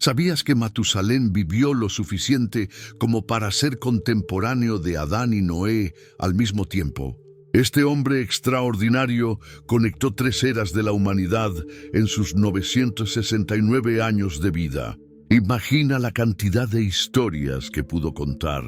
¿Sabías que Matusalén vivió lo suficiente como para ser contemporáneo de Adán y Noé al mismo tiempo? Este hombre extraordinario conectó 3 eras de la humanidad en sus 969 años de vida. Imagina la cantidad de historias que pudo contar,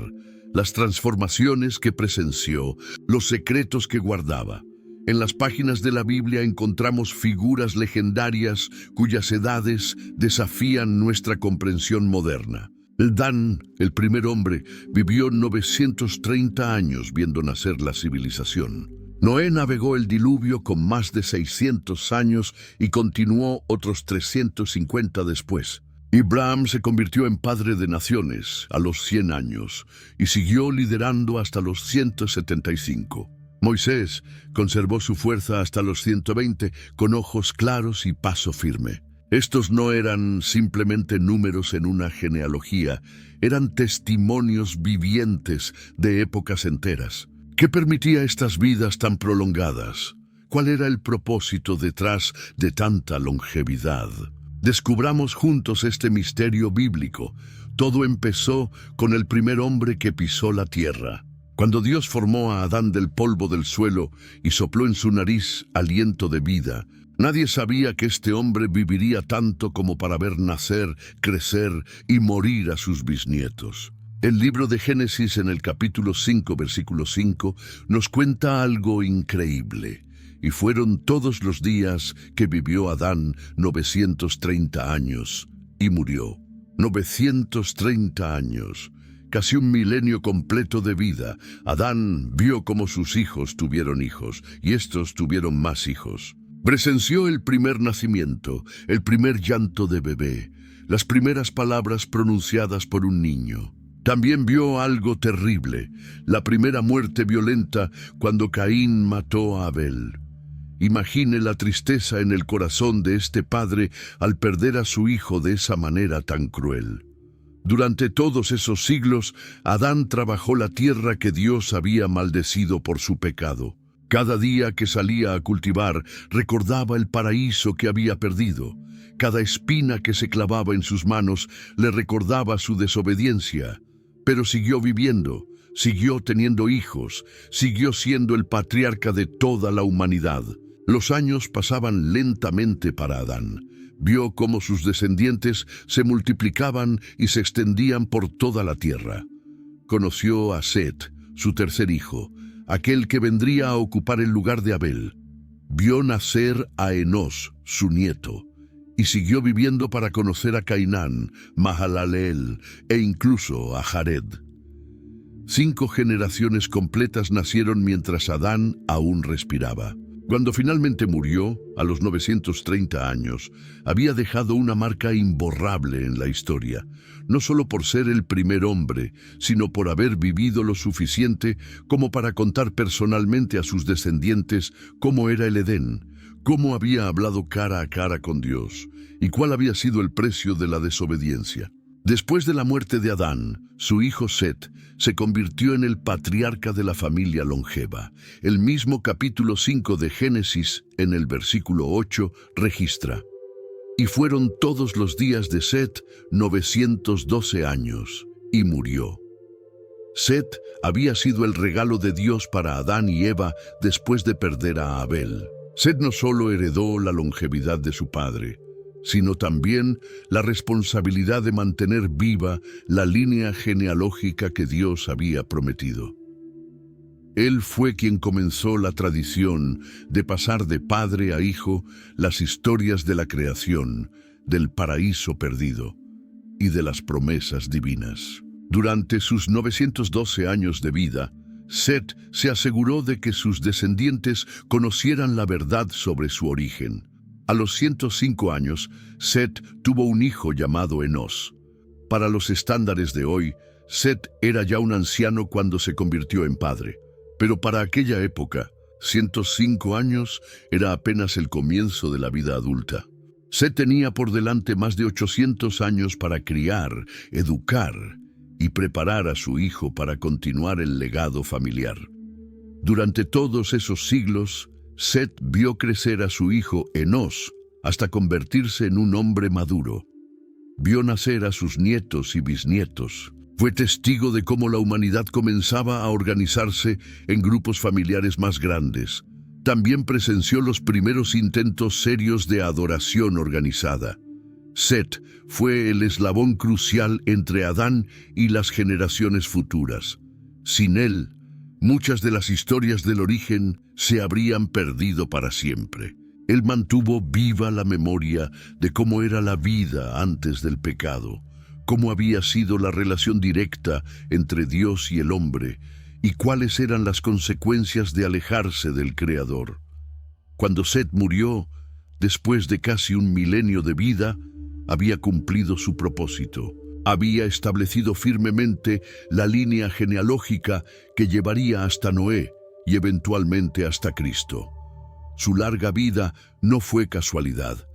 las transformaciones que presenció, los secretos que guardaba. En las páginas de la Biblia encontramos figuras legendarias cuyas edades desafían nuestra comprensión moderna. Dan, el primer hombre, vivió 930 años viendo nacer la civilización. Noé navegó el diluvio con más de 600 años y continuó otros 350 después. Abraham se convirtió en padre de naciones a los 100 años y siguió liderando hasta los 175. Moisés conservó su fuerza hasta los 120 con ojos claros y paso firme. Estos no eran simplemente números en una genealogía, eran testimonios vivientes de épocas enteras. ¿Qué permitía estas vidas tan prolongadas? ¿Cuál era el propósito detrás de tanta longevidad? Descubramos juntos este misterio bíblico. Todo empezó con el primer hombre que pisó la tierra. Cuando Dios formó a Adán del polvo del suelo y sopló en su nariz aliento de vida, nadie sabía que este hombre viviría tanto como para ver nacer, crecer y morir a sus bisnietos. El libro de Génesis en el capítulo 5, versículo 5, nos cuenta algo increíble. Y fueron todos los días que vivió Adán 930 años y murió. 930 años. Casi un milenio completo de vida. Adán vio cómo sus hijos tuvieron hijos, y estos tuvieron más hijos. Presenció el primer nacimiento, el primer llanto de bebé, las primeras palabras pronunciadas por un niño. También vio algo terrible, la primera muerte violenta cuando Caín mató a Abel. Imagine la tristeza en el corazón de este padre al perder a su hijo de esa manera tan cruel. Durante todos esos siglos, Adán trabajó la tierra que Dios había maldecido por su pecado. Cada día que salía a cultivar, recordaba el paraíso que había perdido. Cada espina que se clavaba en sus manos le recordaba su desobediencia. Pero siguió viviendo, siguió teniendo hijos, siguió siendo el patriarca de toda la humanidad. Los años pasaban lentamente para Adán. Vio cómo sus descendientes se multiplicaban y se extendían por toda la tierra. Conoció a Set, su tercer hijo, aquel que vendría a ocupar el lugar de Abel. Vio nacer a Enós, su nieto, y siguió viviendo para conocer a Cainán, Mahalaleel e incluso a Jared. 5 generaciones completas nacieron mientras Adán aún respiraba. Cuando finalmente murió, a los 930 años, había dejado una marca imborrable en la historia, no solo por ser el primer hombre, sino por haber vivido lo suficiente como para contar personalmente a sus descendientes cómo era el Edén, cómo había hablado cara a cara con Dios y cuál había sido el precio de la desobediencia. Después de la muerte de Adán, su hijo Set se convirtió en el patriarca de la familia longeva. El mismo capítulo 5 de Génesis, en el versículo 8, registra: y fueron todos los días de Set 912 años, y murió. Set había sido el regalo de Dios para Adán y Eva después de perder a Abel. Set no solo heredó la longevidad de su padre, sino también la responsabilidad de mantener viva la línea genealógica que Dios había prometido. Él fue quien comenzó la tradición de pasar de padre a hijo las historias de la creación, del paraíso perdido y de las promesas divinas. Durante sus 912 años de vida, Set se aseguró de que sus descendientes conocieran la verdad sobre su origen. A los 105 años, Set tuvo un hijo llamado Enós. Para los estándares de hoy, Set era ya un anciano cuando se convirtió en padre. Pero para aquella época, 105 años era apenas el comienzo de la vida adulta. Set tenía por delante más de 800 años para criar, educar y preparar a su hijo para continuar el legado familiar. Durante todos esos siglos, Set vio crecer a su hijo Enós hasta convertirse en un hombre maduro. Vio nacer a sus nietos y bisnietos. Fue testigo de cómo la humanidad comenzaba a organizarse en grupos familiares más grandes. También presenció los primeros intentos serios de adoración organizada. Set fue el eslabón crucial entre Adán y las generaciones futuras. Sin él, muchas de las historias del origen se habrían perdido para siempre. Él mantuvo viva la memoria de cómo era la vida antes del pecado, cómo había sido la relación directa entre Dios y el hombre, y cuáles eran las consecuencias de alejarse del Creador. Cuando Set murió, después de casi un milenio de vida, había cumplido su propósito. Había establecido firmemente la línea genealógica que llevaría hasta Noé y eventualmente hasta Cristo. Su larga vida no fue casualidad.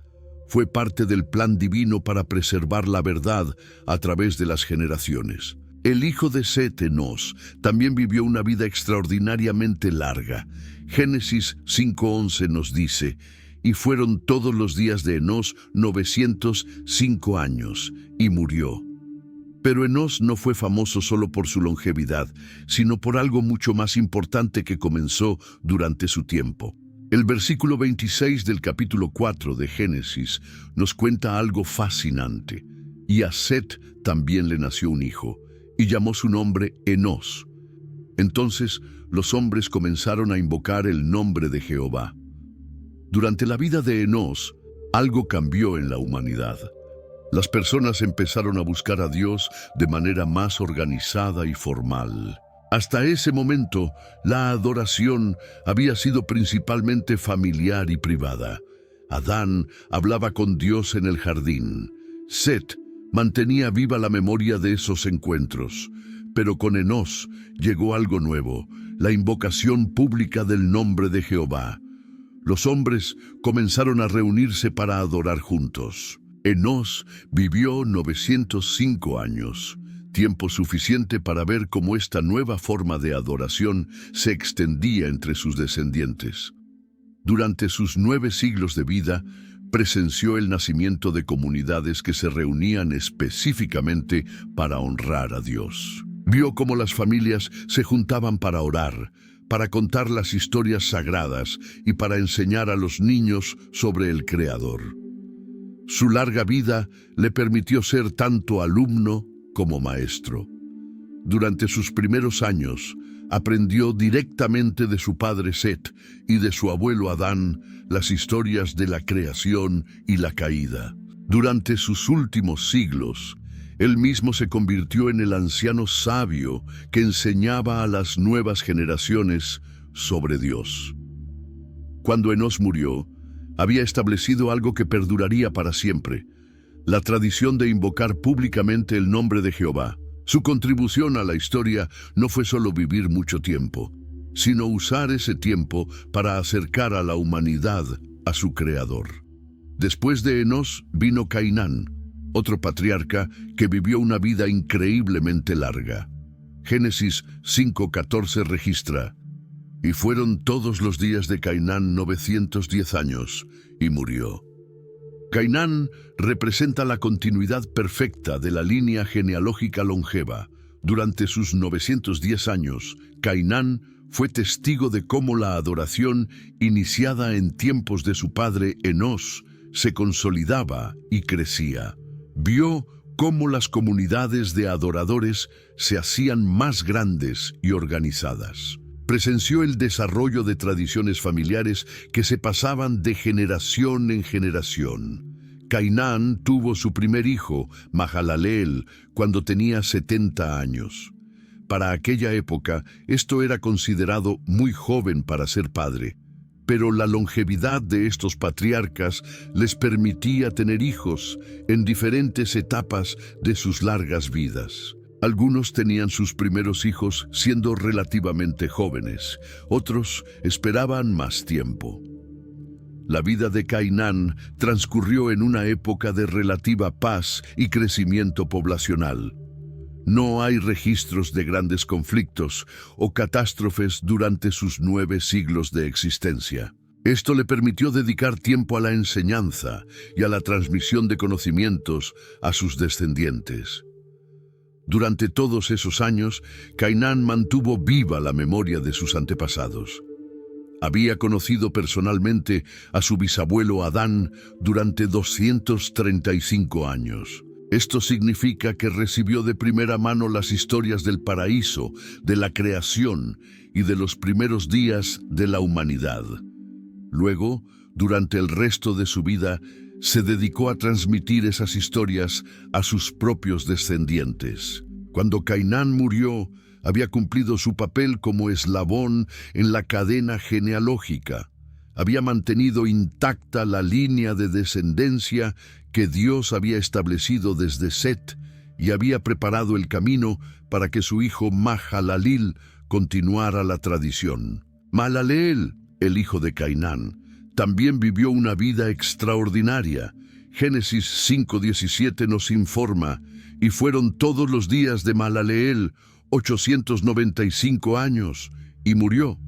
Fue parte del plan divino para preservar la verdad a través de las generaciones. El hijo de Set, Enos, también vivió una vida extraordinariamente larga. Génesis 5:11 nos dice: «Y fueron todos los días de Enos 905 años, y murió». Pero Enos no fue famoso solo por su longevidad, sino por algo mucho más importante que comenzó durante su tiempo. El versículo 26 del capítulo 4 de Génesis nos cuenta algo fascinante. Y a Set también le nació un hijo, y llamó su nombre Enos. Entonces los hombres comenzaron a invocar el nombre de Jehová. Durante la vida de Enos, algo cambió en la humanidad. Las personas empezaron a buscar a Dios de manera más organizada y formal. Hasta ese momento, la adoración había sido principalmente familiar y privada. Adán hablaba con Dios en el jardín. Set mantenía viva la memoria de esos encuentros. Pero con Enos llegó algo nuevo, la invocación pública del nombre de Jehová. Los hombres comenzaron a reunirse para adorar juntos. Enos vivió 905 años. Tiempo suficiente para ver cómo esta nueva forma de adoración se extendía entre sus descendientes. Durante sus 9 siglos de vida, presenció el nacimiento de comunidades que se reunían específicamente para honrar a Dios. Vio cómo las familias se juntaban para orar, para contar las historias sagradas y para enseñar a los niños sobre el Creador. Su larga vida le permitió ser tanto alumno como maestro. Durante sus primeros años, aprendió directamente de su padre Set y de su abuelo Adán las historias de la creación y la caída. Durante sus últimos siglos, él mismo se convirtió en el anciano sabio que enseñaba a las nuevas generaciones sobre Dios. Cuando Enos murió, había establecido algo que perduraría para siempre: la tradición de invocar públicamente el nombre de Jehová. Su contribución a la historia no fue solo vivir mucho tiempo, sino usar ese tiempo para acercar a la humanidad a su Creador. Después de Enos vino Cainán, otro patriarca que vivió una vida increíblemente larga. Génesis 5:14 registra: «Y fueron todos los días de Cainán 910 años, y murió». Cainán representa la continuidad perfecta de la línea genealógica longeva. Durante sus 910 años, Cainán fue testigo de cómo la adoración, iniciada en tiempos de su padre Enos, se consolidaba y crecía. Vio cómo las comunidades de adoradores se hacían más grandes y organizadas. Presenció el desarrollo de tradiciones familiares que se pasaban de generación en generación. Cainán tuvo su primer hijo, Mahalaleel, cuando tenía 70 años. Para aquella época, esto era considerado muy joven para ser padre, pero la longevidad de estos patriarcas les permitía tener hijos en diferentes etapas de sus largas vidas. Algunos tenían sus primeros hijos siendo relativamente jóvenes, otros esperaban más tiempo. La vida de Cainán transcurrió en una época de relativa paz y crecimiento poblacional. No hay registros de grandes conflictos o catástrofes durante sus 9 siglos de existencia. Esto le permitió dedicar tiempo a la enseñanza y a la transmisión de conocimientos a sus descendientes. Durante todos esos años, Cainán mantuvo viva la memoria de sus antepasados. Había conocido personalmente a su bisabuelo Adán durante 235 años. Esto significa que recibió de primera mano las historias del paraíso, de la creación y de los primeros días de la humanidad. Luego, durante el resto de su vida, se dedicó a transmitir esas historias a sus propios descendientes. Cuando Cainán murió, había cumplido su papel como eslabón en la cadena genealógica. Había mantenido intacta la línea de descendencia que Dios había establecido desde Set y había preparado el camino para que su hijo Mahalaleel continuara la tradición. Mahalaleel, el hijo de Cainán, también vivió una vida extraordinaria. Génesis 5:17 nos informa: y fueron todos los días de Mahalaleel 895 años, y murió.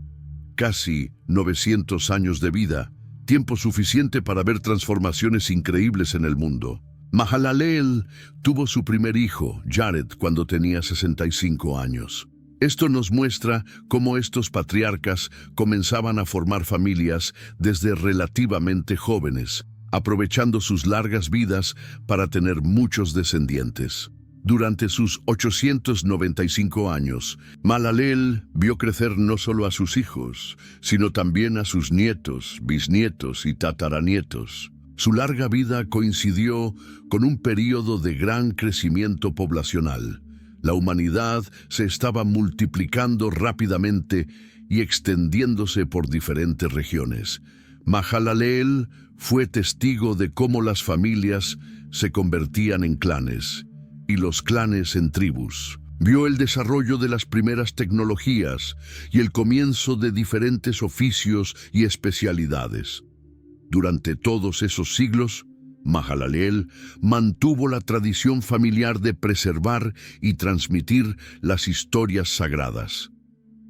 Casi 900 años de vida, tiempo suficiente para ver transformaciones increíbles en el mundo. Mahalaleel tuvo su primer hijo, Jared, cuando tenía 65 años. Esto nos muestra cómo estos patriarcas comenzaban a formar familias desde relativamente jóvenes, aprovechando sus largas vidas para tener muchos descendientes. Durante sus 895 años, Mahalaleel vio crecer no solo a sus hijos, sino también a sus nietos, bisnietos y tataranietos. Su larga vida coincidió con un período de gran crecimiento poblacional. La humanidad se estaba multiplicando rápidamente y extendiéndose por diferentes regiones. Mahalaleel fue testigo de cómo las familias se convertían en clanes y los clanes en tribus. Vio el desarrollo de las primeras tecnologías y el comienzo de diferentes oficios y especialidades. Durante todos esos siglos, Mahalaleel mantuvo la tradición familiar de preservar y transmitir las historias sagradas.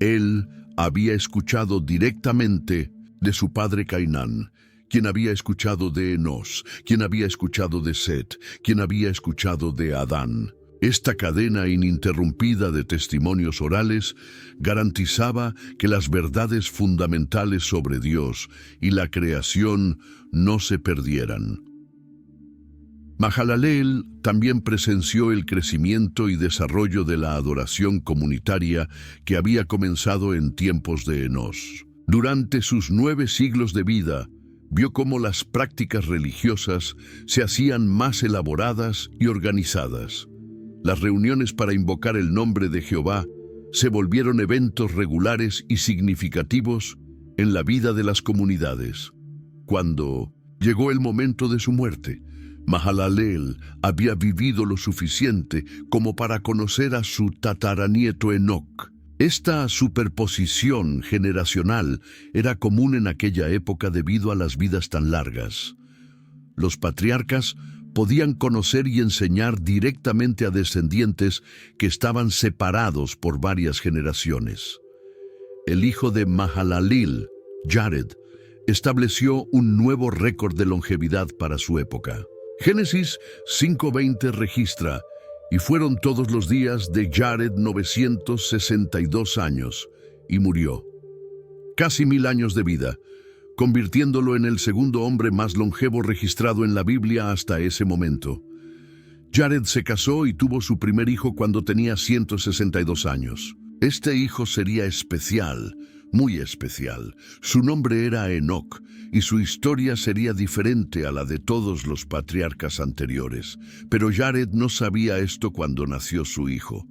Él había escuchado directamente de su padre Cainán, quien había escuchado de Enos, quien había escuchado de Set, quien había escuchado de Adán. Esta cadena ininterrumpida de testimonios orales garantizaba que las verdades fundamentales sobre Dios y la creación no se perdieran. Mahalaleel también presenció el crecimiento y desarrollo de la adoración comunitaria que había comenzado en tiempos de Enos. Durante sus 9 siglos de vida, vio cómo las prácticas religiosas se hacían más elaboradas y organizadas. Las reuniones para invocar el nombre de Jehová se volvieron eventos regulares y significativos en la vida de las comunidades. Cuando llegó el momento de su muerte, Mahalaleel había vivido lo suficiente como para conocer a su tataranieto Enoc. Esta superposición generacional era común en aquella época debido a las vidas tan largas. Los patriarcas podían conocer y enseñar directamente a descendientes que estaban separados por varias generaciones. El hijo de Mahalaleel, Jared, estableció un nuevo récord de longevidad para su época. Génesis 5:20 registra: y fueron todos los días de Jared 962 años, y murió. Casi 1000 años de vida, convirtiéndolo en el segundo hombre más longevo registrado en la Biblia hasta ese momento. Jared se casó y tuvo su primer hijo cuando tenía 162 años. Este hijo sería especial, muy especial. Su nombre era Enoc, y su historia sería diferente a la de todos los patriarcas anteriores. Pero Jared no sabía esto cuando nació su hijo.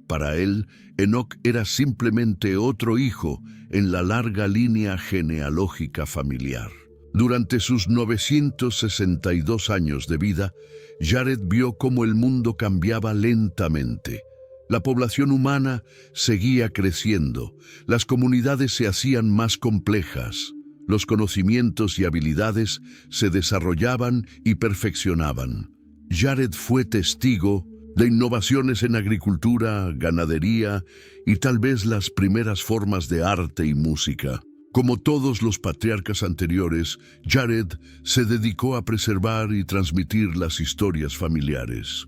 Para él, Enoc era simplemente otro hijo en la larga línea genealógica familiar. Durante sus 962 años de vida, Jared vio cómo el mundo cambiaba lentamente. La población humana seguía creciendo, las comunidades se hacían más complejas, los conocimientos y habilidades se desarrollaban y perfeccionaban. Jared fue testigo de innovaciones en agricultura, ganadería y tal vez las primeras formas de arte y música. Como todos los patriarcas anteriores, Jared se dedicó a preservar y transmitir las historias familiares.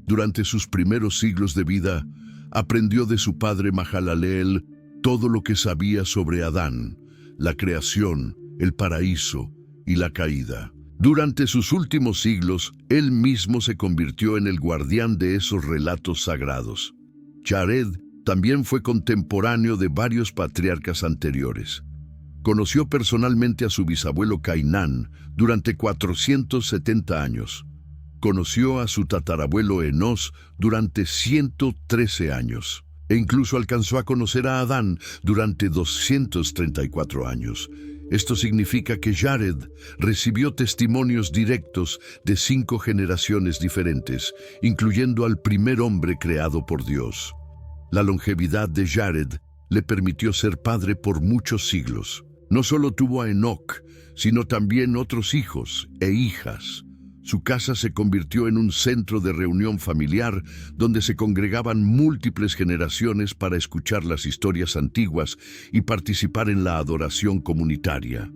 Durante sus primeros siglos de vida, aprendió de su padre Mahalaleel todo lo que sabía sobre Adán, la creación, el paraíso y la caída. Durante sus últimos siglos, él mismo se convirtió en el guardián de esos relatos sagrados. Jared también fue contemporáneo de varios patriarcas anteriores. Conoció personalmente a su bisabuelo Cainán durante 470 años. Conoció a su tatarabuelo Enós durante 113 años. E incluso alcanzó a conocer a Adán durante 234 años. Esto significa que Jared recibió testimonios directos de 5 generaciones diferentes, incluyendo al primer hombre creado por Dios. La longevidad de Jared le permitió ser padre por muchos siglos. No solo tuvo a Enoc, sino también otros hijos e hijas. Su casa se convirtió en un centro de reunión familiar donde se congregaban múltiples generaciones para escuchar las historias antiguas y participar en la adoración comunitaria.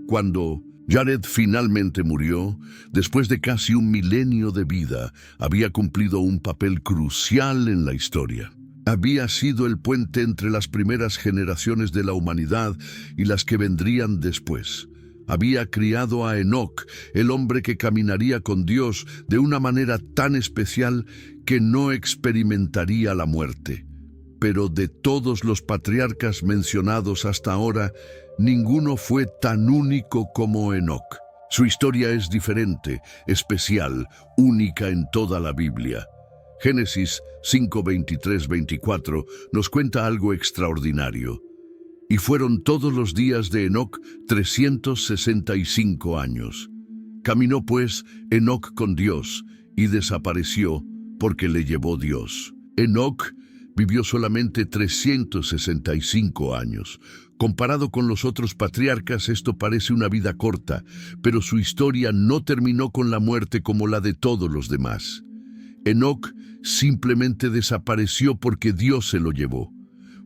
Cuando Jared finalmente murió, después de casi un milenio de vida, había cumplido un papel crucial en la historia. Había sido el puente entre las primeras generaciones de la humanidad y las que vendrían después. Había criado a Enoc, el hombre que caminaría con Dios de una manera tan especial que no experimentaría la muerte. Pero de todos los patriarcas mencionados hasta ahora, ninguno fue tan único como Enoc. Su historia es diferente, especial, única en toda la Biblia. Génesis 5:23-24 nos cuenta algo extraordinario. Y fueron todos los días de Enoc 365 años. Caminó pues Enoc con Dios y desapareció porque le llevó Dios. Enoc vivió solamente 365 años. Comparado con los otros patriarcas, esto parece una vida corta, pero su historia no terminó con la muerte como la de todos los demás. Enoc simplemente desapareció porque Dios se lo llevó.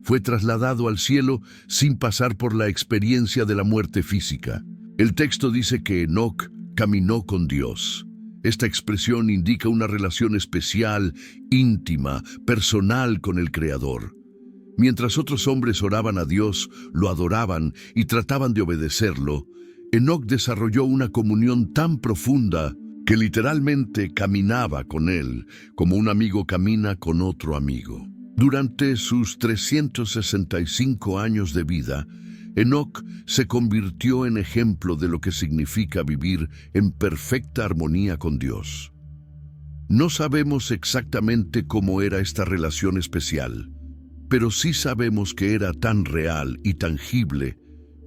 Fue trasladado al cielo sin pasar por la experiencia de la muerte física. El texto dice que Enoc caminó con Dios. Esta expresión indica una relación especial, íntima, personal con el Creador. Mientras otros hombres oraban a Dios, lo adoraban y trataban de obedecerlo, Enoc desarrolló una comunión tan profunda que literalmente caminaba con él, como un amigo camina con otro amigo. Durante sus 365 años de vida, Enoc se convirtió en ejemplo de lo que significa vivir en perfecta armonía con Dios. No sabemos exactamente cómo era esta relación especial, pero sí sabemos que era tan real y tangible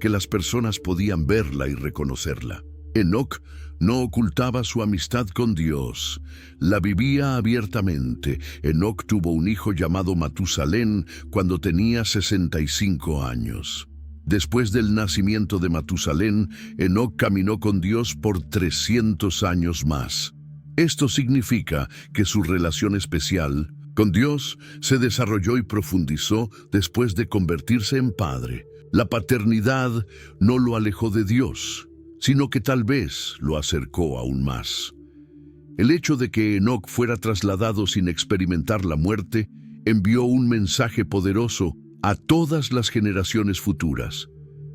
que las personas podían verla y reconocerla. Enoc no ocultaba su amistad con Dios, la vivía abiertamente. Enoc tuvo un hijo llamado Matusalén cuando tenía 65 años. Después del nacimiento de Matusalén, Enoc caminó con Dios por 300 años más. Esto significa que su relación especial con Dios se desarrolló y profundizó después de convertirse en padre. La paternidad no lo alejó de Dios, sino que tal vez lo acercó aún más. El hecho de que Enoc fuera trasladado sin experimentar la muerte envió un mensaje poderoso a todas las generaciones futuras.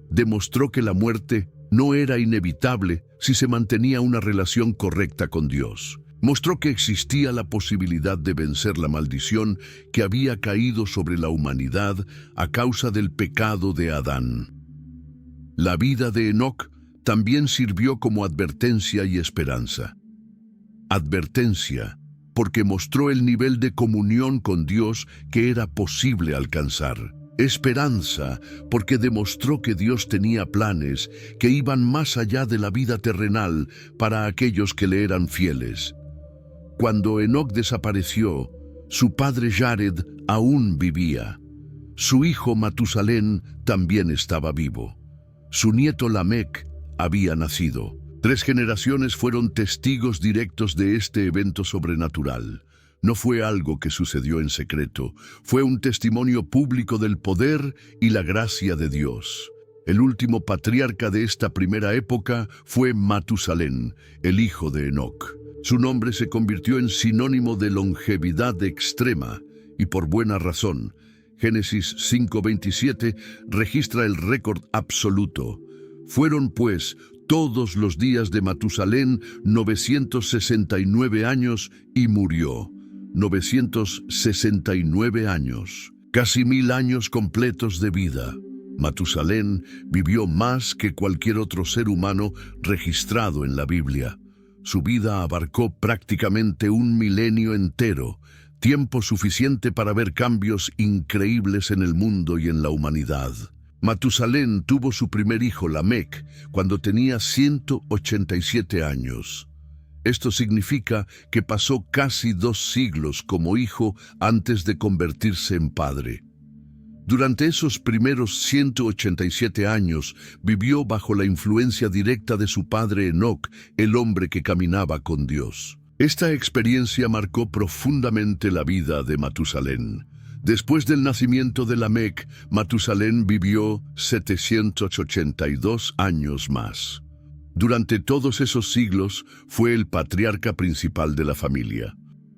Demostró que la muerte no era inevitable si se mantenía una relación correcta con Dios. Mostró que existía la posibilidad de vencer la maldición que había caído sobre la humanidad a causa del pecado de Adán. La vida de Enoc también sirvió como advertencia y esperanza. Advertencia, porque mostró el nivel de comunión con Dios que era posible alcanzar. Esperanza, porque demostró que Dios tenía planes que iban más allá de la vida terrenal para aquellos que le eran fieles. Cuando Enoc desapareció, su padre Jared aún vivía. Su hijo Matusalén también estaba vivo. Su nieto Lamec había nacido. 3 generaciones fueron testigos directos de este evento sobrenatural. No fue algo que sucedió en secreto, fue un testimonio público del poder y la gracia de Dios. El último patriarca de esta primera época fue Matusalén, el hijo de Enoc. Su nombre se convirtió en sinónimo de longevidad extrema, y por buena razón. Génesis 5:27 registra el récord absoluto. Fueron, pues, todos los días de Matusalén 969 años y murió. 969 años. Casi 1000 años completos de vida. Matusalén vivió más que cualquier otro ser humano registrado en la Biblia. Su vida abarcó prácticamente un milenio entero, tiempo suficiente para ver cambios increíbles en el mundo y en la humanidad. Matusalén tuvo su primer hijo, Lamec, cuando tenía 187 años. Esto significa que pasó casi 2 siglos como hijo antes de convertirse en padre. Durante esos primeros 187 años vivió bajo la influencia directa de su padre Enoc, el hombre que caminaba con Dios. Esta experiencia marcó profundamente la vida de Matusalén. Después del nacimiento de Lamec, Matusalén vivió 782 años más. Durante todos esos siglos fue el patriarca principal de la familia.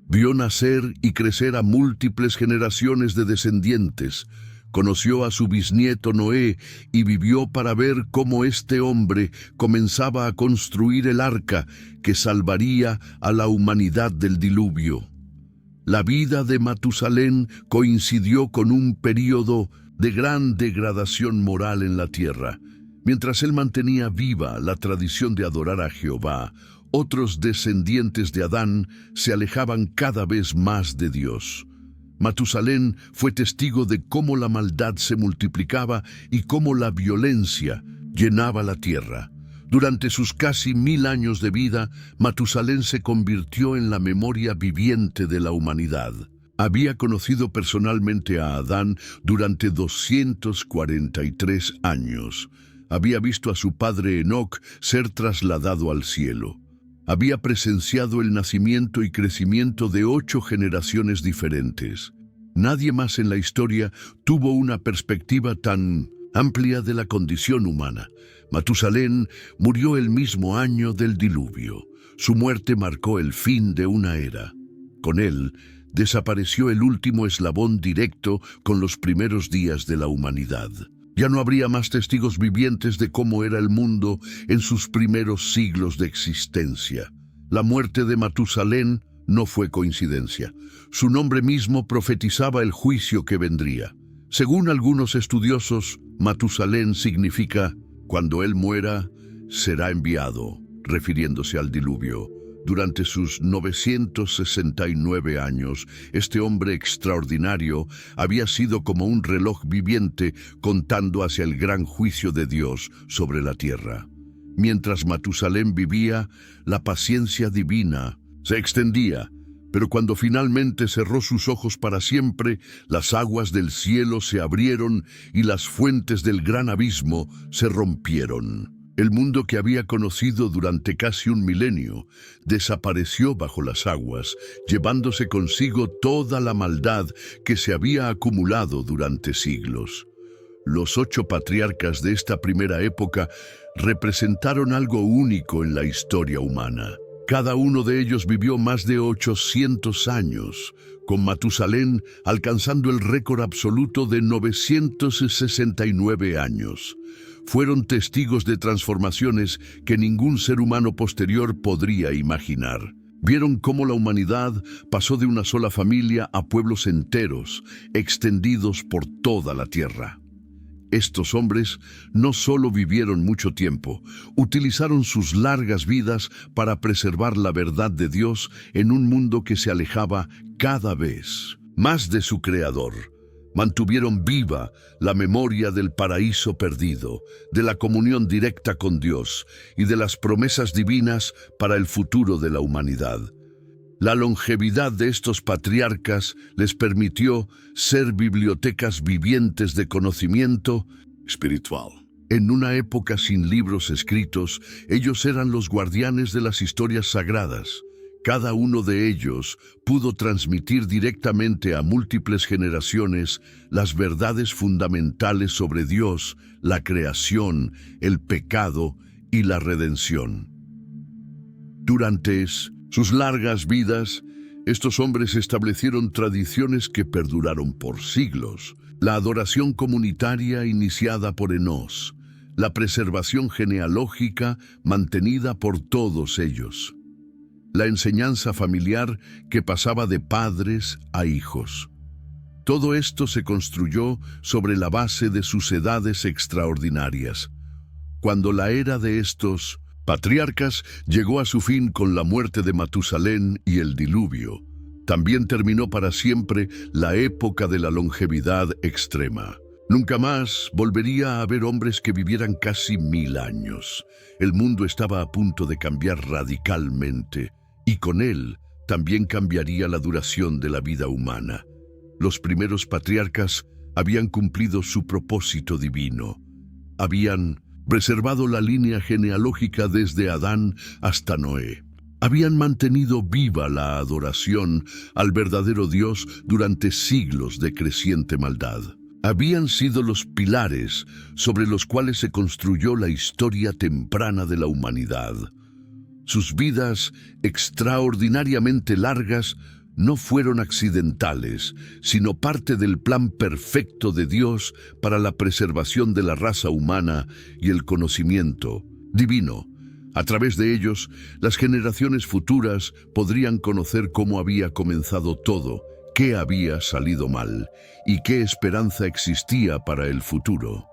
Vio nacer y crecer a múltiples generaciones de descendientes, conoció a su bisnieto Noé y vivió para ver cómo este hombre comenzaba a construir el arca que salvaría a la humanidad del diluvio. La vida de Matusalén coincidió con un período de gran degradación moral en la tierra. Mientras él mantenía viva la tradición de adorar a Jehová, otros descendientes de Adán se alejaban cada vez más de Dios. Matusalén fue testigo de cómo la maldad se multiplicaba y cómo la violencia llenaba la tierra. Durante sus casi 1000 años de vida, Matusalén se convirtió en la memoria viviente de la humanidad. Había conocido personalmente a Adán durante 243 años. Había visto a su padre Enoc ser trasladado al cielo. Había presenciado el nacimiento y crecimiento de 8 generaciones diferentes. Nadie más en la historia tuvo una perspectiva tan amplia de la condición humana. Matusalén murió el mismo año del diluvio. Su muerte marcó el fin de una era. Con él, desapareció el último eslabón directo con los primeros días de la humanidad. Ya no habría más testigos vivientes de cómo era el mundo en sus primeros siglos de existencia. La muerte de Matusalén no fue coincidencia. Su nombre mismo profetizaba el juicio que vendría. Según algunos estudiosos, Matusalén significa «cuando él muera, será enviado», refiriéndose al diluvio. Durante sus 969 años, este hombre extraordinario había sido como un reloj viviente contando hacia el gran juicio de Dios sobre la tierra. Mientras Matusalén vivía, la paciencia divina se extendía, pero cuando finalmente cerró sus ojos para siempre, las aguas del cielo se abrieron y las fuentes del gran abismo se rompieron. El mundo que había conocido durante casi un milenio desapareció bajo las aguas, llevándose consigo toda la maldad que se había acumulado durante siglos. Los 8 patriarcas de esta primera época representaron algo único en la historia humana. Cada uno de ellos vivió más de 800 años, con Matusalén alcanzando el récord absoluto de 969 años. Fueron testigos de transformaciones que ningún ser humano posterior podría imaginar. Vieron cómo la humanidad pasó de una sola familia a pueblos enteros, extendidos por toda la tierra. Estos hombres no solo vivieron mucho tiempo, utilizaron sus largas vidas para preservar la verdad de Dios en un mundo que se alejaba cada vez más de su Creador. Mantuvieron viva la memoria del paraíso perdido, de la comunión directa con Dios y de las promesas divinas para el futuro de la humanidad. La longevidad de estos patriarcas les permitió ser bibliotecas vivientes de conocimiento espiritual. En una época sin libros escritos, ellos eran los guardianes de las historias sagradas, Cada uno de ellos pudo transmitir directamente a múltiples generaciones las verdades fundamentales sobre Dios, la creación, el pecado y la redención. Durante sus largas vidas, estos hombres establecieron tradiciones que perduraron por siglos. La adoración comunitaria iniciada por Enos, la preservación genealógica mantenida por todos ellos, la enseñanza familiar que pasaba de padres a hijos. Todo esto se construyó sobre la base de sus edades extraordinarias. Cuando la era de estos patriarcas llegó a su fin con la muerte de Matusalén y el diluvio, también terminó para siempre la época de la longevidad extrema. Nunca más volvería a haber hombres que vivieran casi 1000 años. El mundo estaba a punto de cambiar radicalmente, y con él también cambiaría la duración de la vida humana. Los primeros patriarcas habían cumplido su propósito divino. Habían preservado la línea genealógica desde Adán hasta Noé. Habían mantenido viva la adoración al verdadero Dios durante siglos de creciente maldad. Habían sido los pilares sobre los cuales se construyó la historia temprana de la humanidad. Sus vidas extraordinariamente largas no fueron accidentales, sino parte del plan perfecto de Dios para la preservación de la raza humana y el conocimiento divino. A través de ellos, las generaciones futuras podrían conocer cómo había comenzado todo, qué había salido mal y qué esperanza existía para el futuro.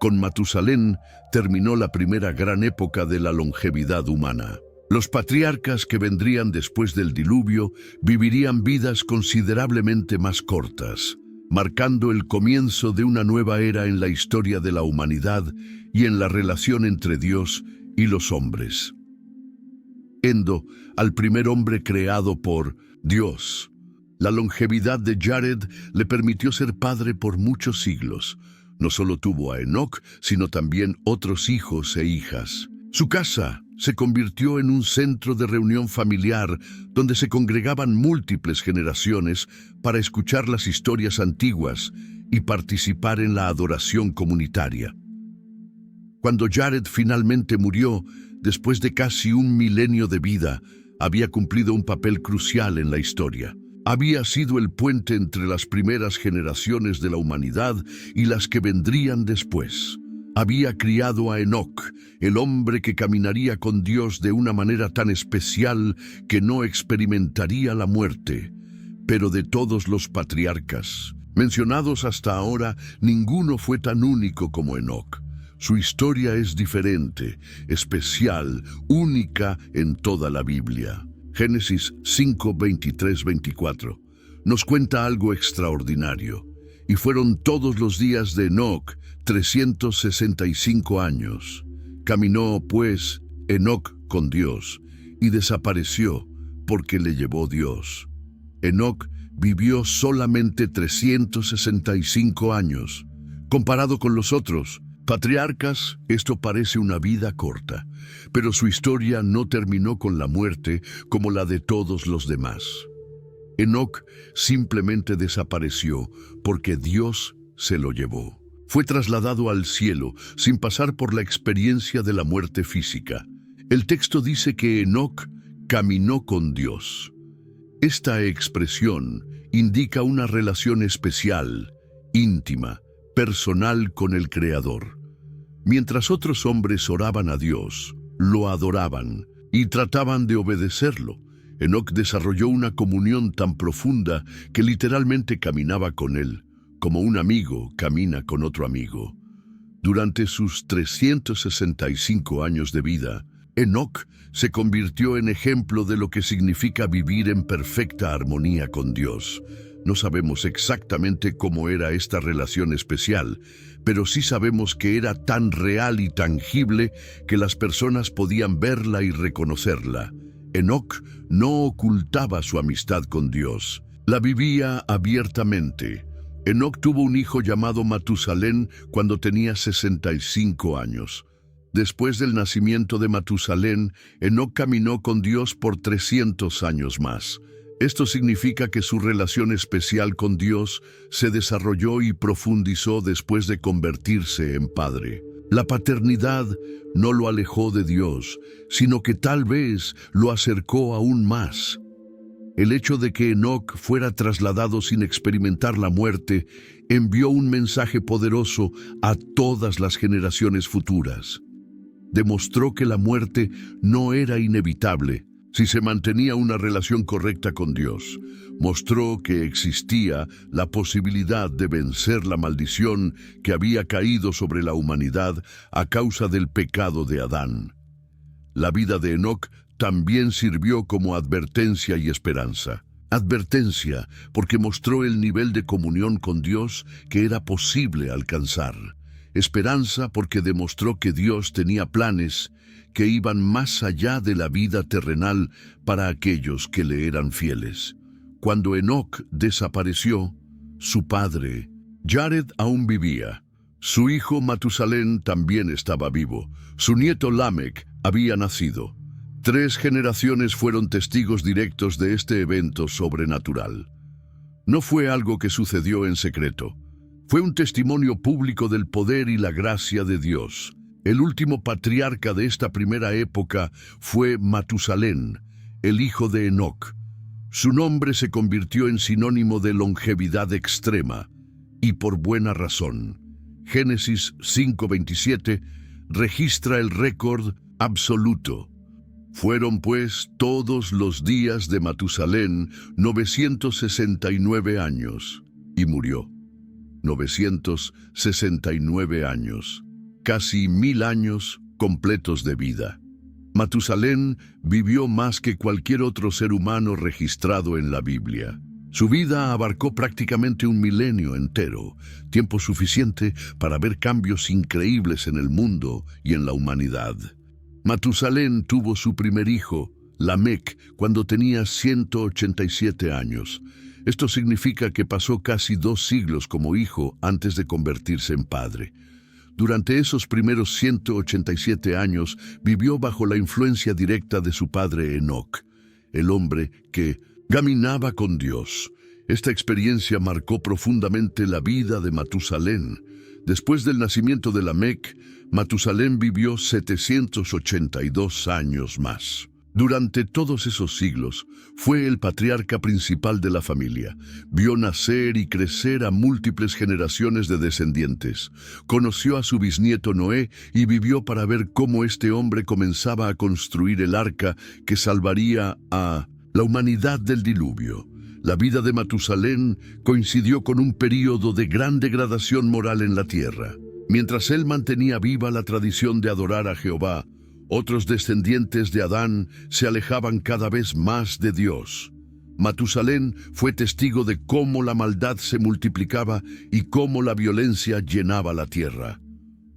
Con Matusalén terminó la primera gran época de la longevidad humana. Los patriarcas que vendrían después del diluvio vivirían vidas considerablemente más cortas, marcando el comienzo de una nueva era en la historia de la humanidad y en la relación entre Dios y los hombres. Endo, al primer hombre creado por Dios. La longevidad de Jared le permitió ser padre por muchos siglos. No solo tuvo a Enoc, sino también otros hijos e hijas. Su casa se convirtió en un centro de reunión familiar donde se congregaban múltiples generaciones para escuchar las historias antiguas y participar en la adoración comunitaria. Cuando Jared finalmente murió, después de casi 1 milenio de vida, había cumplido un papel crucial en la historia. Había sido el puente entre las primeras generaciones de la humanidad y las que vendrían después. Había criado a Enoc, el hombre que caminaría con Dios de una manera tan especial que no experimentaría la muerte. Pero de todos los patriarcas mencionados hasta ahora, ninguno fue tan único como Enoc. Su historia es diferente, especial, única en toda la Biblia. Génesis 5, 23, 24 nos cuenta algo extraordinario. Y fueron todos los días de Enoc 365 años. Caminó, pues, Enoc con Dios, y desapareció, porque le llevó Dios. Enoc vivió solamente 365 años. Comparado con los otros patriarcas, esto parece una vida corta, pero su historia no terminó con la muerte como la de todos los demás. Enoc simplemente desapareció porque Dios se lo llevó. Fue trasladado al cielo sin pasar por la experiencia de la muerte física. El texto dice que Enoc caminó con Dios. Esta expresión indica una relación especial, íntima, personal con el Creador. Mientras otros hombres oraban a Dios, lo adoraban y trataban de obedecerlo, Enoc desarrolló una comunión tan profunda que literalmente caminaba con él, como un amigo camina con otro amigo. Durante sus 365 años de vida, Enoc se convirtió en ejemplo de lo que significa vivir en perfecta armonía con Dios. No sabemos exactamente cómo era esta relación especial, pero sí sabemos que era tan real y tangible que las personas podían verla y reconocerla. Enoc no ocultaba su amistad con Dios, la vivía abiertamente. Enoc tuvo un hijo llamado Matusalén cuando tenía 65 años. Después del nacimiento de Matusalén, Enoc caminó con Dios por 300 años más. Esto significa que su relación especial con Dios se desarrolló y profundizó después de convertirse en padre. La paternidad no lo alejó de Dios, sino que tal vez lo acercó aún más. El hecho de que Enoc fuera trasladado sin experimentar la muerte envió un mensaje poderoso a todas las generaciones futuras. Demostró que la muerte no era inevitable si se mantenía una relación correcta con Dios. Mostró que existía la posibilidad de vencer la maldición que había caído sobre la humanidad a causa del pecado de Adán. La vida de Enoc también sirvió como advertencia y esperanza. Advertencia porque mostró el nivel de comunión con Dios que era posible alcanzar. Esperanza porque demostró que Dios tenía planes que iban más allá de la vida terrenal para aquellos que le eran fieles. Cuando Enoc desapareció, su padre, Jared, aún vivía. Su hijo Matusalén también estaba vivo. Su nieto Lamec había nacido. 3 generaciones fueron testigos directos de este evento sobrenatural. No fue algo que sucedió en secreto. Fue un testimonio público del poder y la gracia de Dios. El último patriarca de esta primera época fue Matusalén, el hijo de Enoc. Su nombre se convirtió en sinónimo de longevidad extrema, y por buena razón. Génesis 5:27 registra el récord absoluto. Fueron pues todos los días de Matusalén 969 años, y murió. 969 años, casi 1000 años completos de vida. Matusalén vivió más que cualquier otro ser humano registrado en la Biblia. Su vida abarcó prácticamente un milenio entero, tiempo suficiente para ver cambios increíbles en el mundo y en la humanidad. Matusalén tuvo su primer hijo, Lamec, cuando tenía 187 años. Esto significa que pasó casi 2 siglos como hijo antes de convertirse en padre. Durante esos primeros 187 años vivió bajo la influencia directa de su padre Enoc, el hombre que caminaba con Dios. Esta experiencia marcó profundamente la vida de Matusalén. Después del nacimiento de Lamec, Matusalén vivió 782 años más. Durante todos esos siglos, fue el patriarca principal de la familia. Vio nacer y crecer a múltiples generaciones de descendientes. Conoció a su bisnieto Noé y vivió para ver cómo este hombre comenzaba a construir el arca que salvaría a la humanidad del diluvio. La vida de Matusalén coincidió con un período de gran degradación moral en la tierra. Mientras él mantenía viva la tradición de adorar a Jehová, otros descendientes de Adán se alejaban cada vez más de Dios. Matusalén fue testigo de cómo la maldad se multiplicaba y cómo la violencia llenaba la tierra.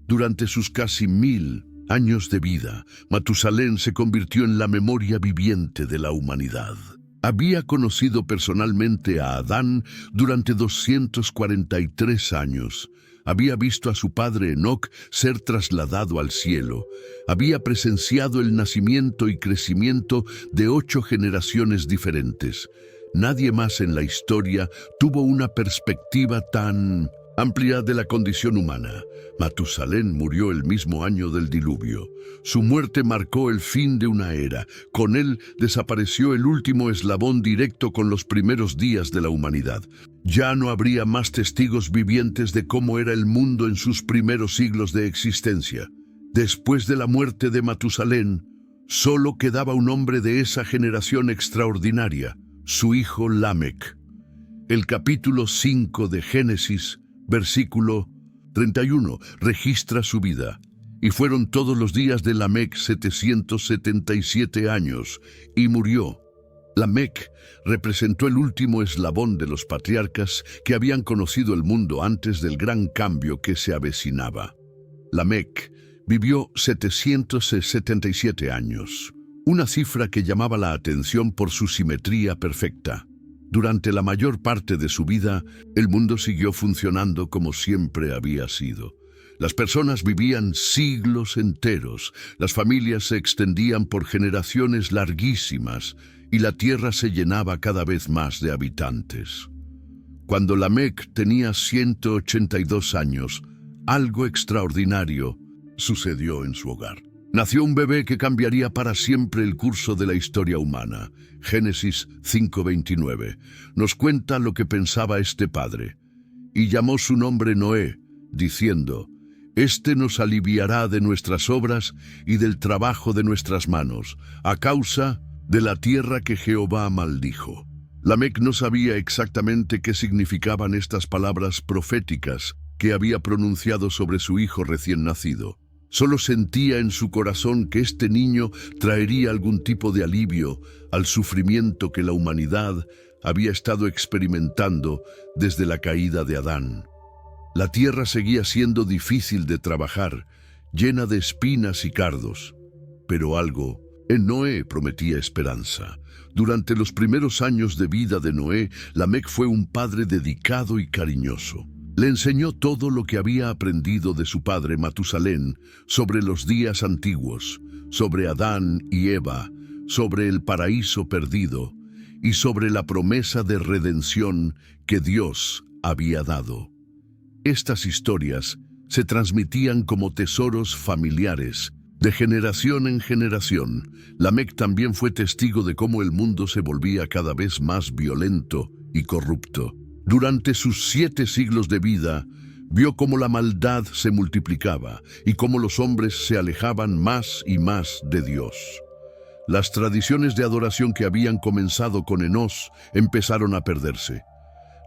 Durante sus casi 1000 años de vida, Matusalén se convirtió en la memoria viviente de la humanidad. Había conocido personalmente a Adán durante 243 años. Había visto a su padre Enoc ser trasladado al cielo. Había presenciado el nacimiento y crecimiento de 8 generaciones diferentes. Nadie más en la historia tuvo una perspectiva tan amplia de la condición humana. Matusalén murió el mismo año del diluvio. Su muerte marcó el fin de una era. Con él desapareció el último eslabón directo con los primeros días de la humanidad. Ya no habría más testigos vivientes de cómo era el mundo en sus primeros siglos de existencia. Después de la muerte de Matusalén, solo quedaba un hombre de esa generación extraordinaria, su hijo Lamec. El capítulo 5 de Génesis, versículo 31, registra su vida. Y fueron todos los días de Lamec 777 años, y murió. Lamec representó el último eslabón de los patriarcas que habían conocido el mundo antes del gran cambio que se avecinaba. Lamec vivió 777 años, una cifra que llamaba la atención por su simetría perfecta. Durante la mayor parte de su vida, el mundo siguió funcionando como siempre había sido. Las personas vivían siglos enteros, las familias se extendían por generaciones larguísimas y la tierra se llenaba cada vez más de habitantes. Cuando Lamec tenía 182 años, algo extraordinario sucedió en su hogar. Nació un bebé que cambiaría para siempre el curso de la historia humana. Génesis 5:29 nos cuenta lo que pensaba este padre. Y llamó su nombre Noé, diciendo: «Este nos aliviará de nuestras obras y del trabajo de nuestras manos, a causa de la tierra que Jehová maldijo». Lamec no sabía exactamente qué significaban estas palabras proféticas que había pronunciado sobre su hijo recién nacido. Solo sentía en su corazón que este niño traería algún tipo de alivio al sufrimiento que la humanidad había estado experimentando desde la caída de Adán. La tierra seguía siendo difícil de trabajar, llena de espinas y cardos, pero algo en Noé prometía esperanza. Durante los primeros años de vida de Noé, Lamec fue un padre dedicado y cariñoso. Le enseñó todo lo que había aprendido de su padre Matusalén sobre los días antiguos, sobre Adán y Eva, sobre el paraíso perdido y sobre la promesa de redención que Dios había dado. Estas historias se transmitían como tesoros familiares, de generación en generación. Lamec también fue testigo de cómo el mundo se volvía cada vez más violento y corrupto. Durante sus 7 siglos de vida, vio cómo la maldad se multiplicaba y cómo los hombres se alejaban más y más de Dios. Las tradiciones de adoración que habían comenzado con Enós empezaron a perderse.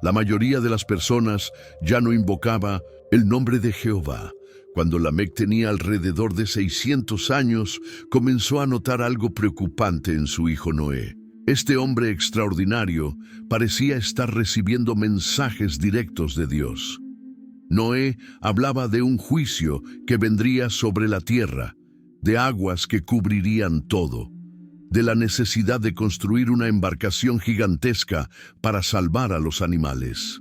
La mayoría de las personas ya no invocaba el nombre de Jehová. Cuando Lamec tenía alrededor de 600 años, comenzó a notar algo preocupante en su hijo Noé. Este hombre extraordinario parecía estar recibiendo mensajes directos de Dios. Noé hablaba de un juicio que vendría sobre la tierra, de aguas que cubrirían todo, de la necesidad de construir una embarcación gigantesca para salvar a los animales.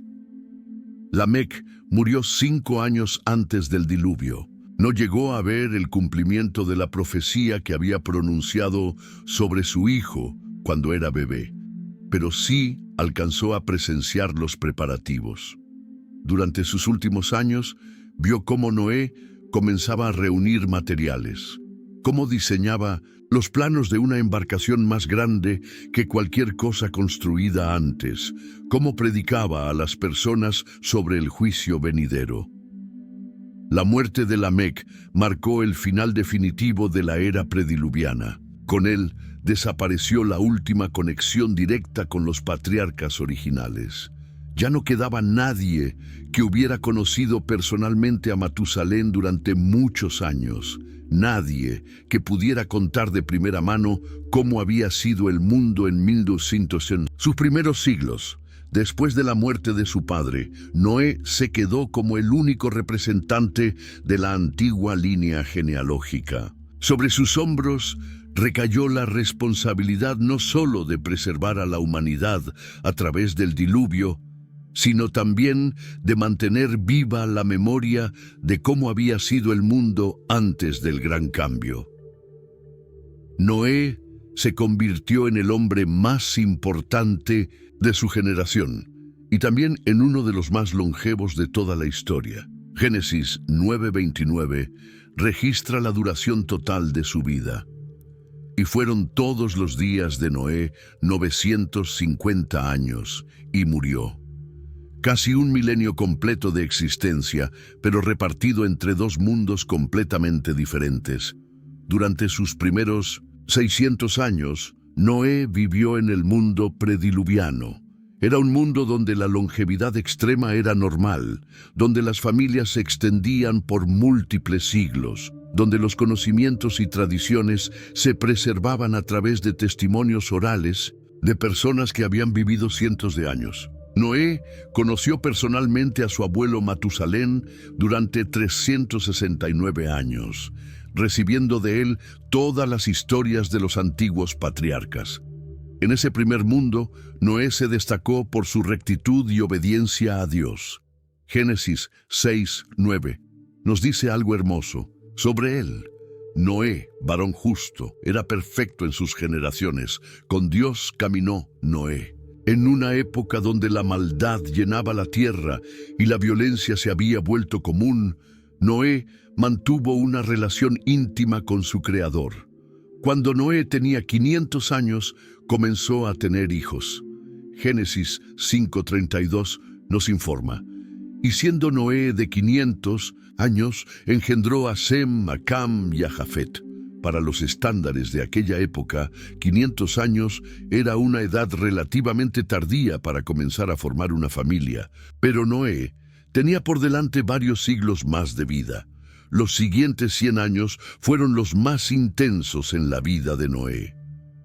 Lamec murió 5 años antes del diluvio. No llegó a ver el cumplimiento de la profecía que había pronunciado sobre su hijo cuando era bebé, pero sí alcanzó a presenciar los preparativos. Durante sus últimos años, vio cómo Noé comenzaba a reunir materiales, cómo diseñaba los planos de una embarcación más grande que cualquier cosa construida antes, cómo predicaba a las personas sobre el juicio venidero. La muerte de Lamec marcó el final definitivo de la era prediluviana. Con él desapareció la última conexión directa con los patriarcas originales. Ya no quedaba nadie que hubiera conocido personalmente a Matusalén durante muchos años. Nadie que pudiera contar de primera mano cómo había sido el mundo en 1200. En sus primeros siglos, después de la muerte de su padre, Noé se quedó como el único representante de la antigua línea genealógica. Sobre sus hombros recayó la responsabilidad no solo de preservar a la humanidad a través del diluvio, sino también de mantener viva la memoria de cómo había sido el mundo antes del gran cambio. Noé se convirtió en el hombre más importante de su generación y también en uno de los más longevos de toda la historia. Génesis 9:29 registra la duración total de su vida. Y fueron todos los días de Noé 950 años, y murió. Casi un milenio completo de existencia, pero repartido entre 2 mundos completamente diferentes. Durante sus primeros 600 años, Noé vivió en el mundo prediluviano. Era un mundo donde la longevidad extrema era normal, donde las familias se extendían por múltiples siglos, donde los conocimientos y tradiciones se preservaban a través de testimonios orales de personas que habían vivido cientos de años. Noé conoció personalmente a su abuelo Matusalén durante 369 años, recibiendo de él todas las historias de los antiguos patriarcas. En ese primer mundo, Noé se destacó por su rectitud y obediencia a Dios. Génesis 6:9. nos dice algo hermoso sobre él. Noé, varón justo, era perfecto en sus generaciones. Con Dios caminó Noé. En una época donde la maldad llenaba la tierra y la violencia se había vuelto común, Noé mantuvo una relación íntima con su Creador. Cuando Noé tenía 500 años, comenzó a tener hijos. Génesis 5:32 nos informa: y siendo Noé de 500 años, engendró a Sem, a Cam y a Jafet. Para los estándares de aquella época, 500 años era una edad relativamente tardía para comenzar a formar una familia, pero Noé tenía por delante varios siglos más de vida. Los siguientes 100 años fueron los más intensos en la vida de Noé.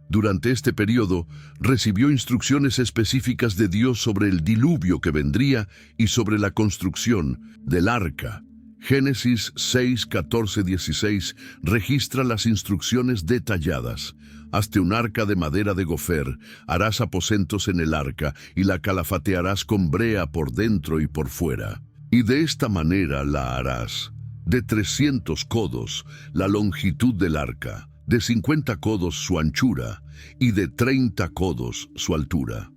Durante este periodo, recibió instrucciones específicas de Dios sobre el diluvio que vendría y sobre la construcción del arca. Génesis 6, 14, 16 registra las instrucciones detalladas. Hazte un arca de madera de gofer, harás aposentos en el arca y la calafatearás con brea por dentro y por fuera. Y de esta manera la harás. De 300 codos la longitud del arca, de 50 codos su anchura y de 30 codos su altura.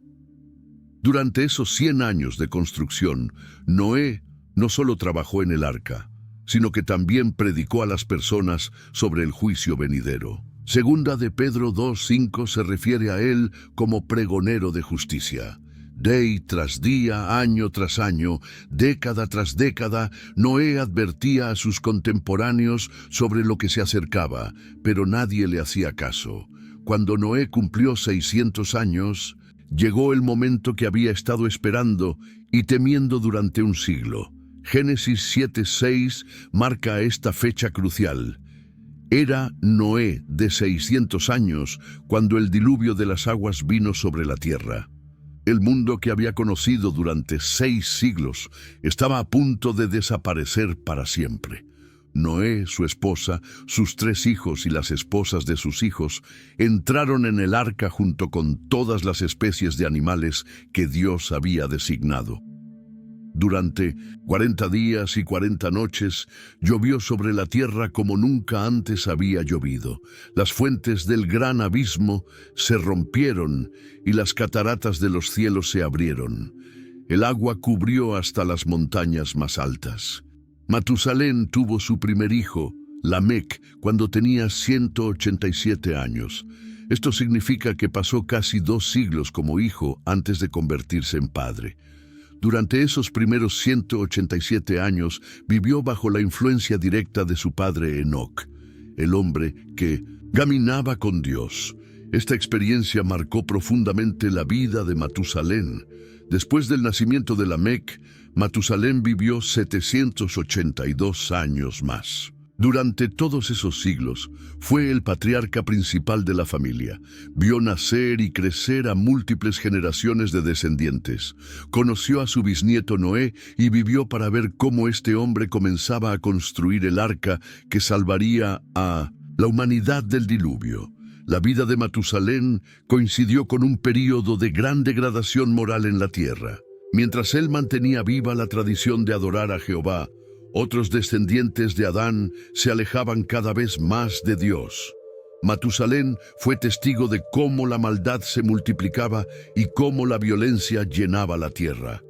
Durante esos 100 años de construcción, Noé no solo trabajó en el arca, sino que también predicó a las personas sobre el juicio venidero. Segunda de Pedro 2:5 se refiere a él como pregonero de justicia. Día tras día, año tras año, década tras década, Noé advertía a sus contemporáneos sobre lo que se acercaba, pero nadie le hacía caso. Cuando Noé cumplió 600 años, llegó el momento que había estado esperando y temiendo durante un siglo. Génesis 7:6 marca esta fecha crucial. Era Noé de 600 años cuando el diluvio de las aguas vino sobre la tierra. El mundo que había conocido durante 6 siglos estaba a punto de desaparecer para siempre. Noé, su esposa, sus 3 hijos y las esposas de sus hijos entraron en el arca junto con todas las especies de animales que Dios había designado. Durante 40 días y 40 noches llovió sobre la tierra como nunca antes había llovido. Las fuentes del gran abismo se rompieron y las cataratas de los cielos se abrieron. El agua cubrió hasta las montañas más altas. Matusalén tuvo su primer hijo, Lamec, cuando tenía 187 años. Esto significa que pasó casi 2 siglos como hijo antes de convertirse en padre. Durante esos primeros 187 años vivió bajo la influencia directa de su padre Enoc, el hombre que caminaba con Dios. Esta experiencia marcó profundamente la vida de Matusalén. Después del nacimiento de Lamec, Matusalén vivió 782 años más. Durante todos esos siglos, fue el patriarca principal de la familia. Vio nacer y crecer a múltiples generaciones de descendientes. Conoció a su bisnieto Noé y vivió para ver cómo este hombre comenzaba a construir el arca que salvaría a la humanidad del diluvio. La vida de Matusalén coincidió con un período de gran degradación moral en la tierra. Mientras él mantenía viva la tradición de adorar a Jehová, otros descendientes de Adán se alejaban cada vez más de Dios. Matusalén fue testigo de cómo la maldad se multiplicaba y cómo la violencia llenaba la tierra.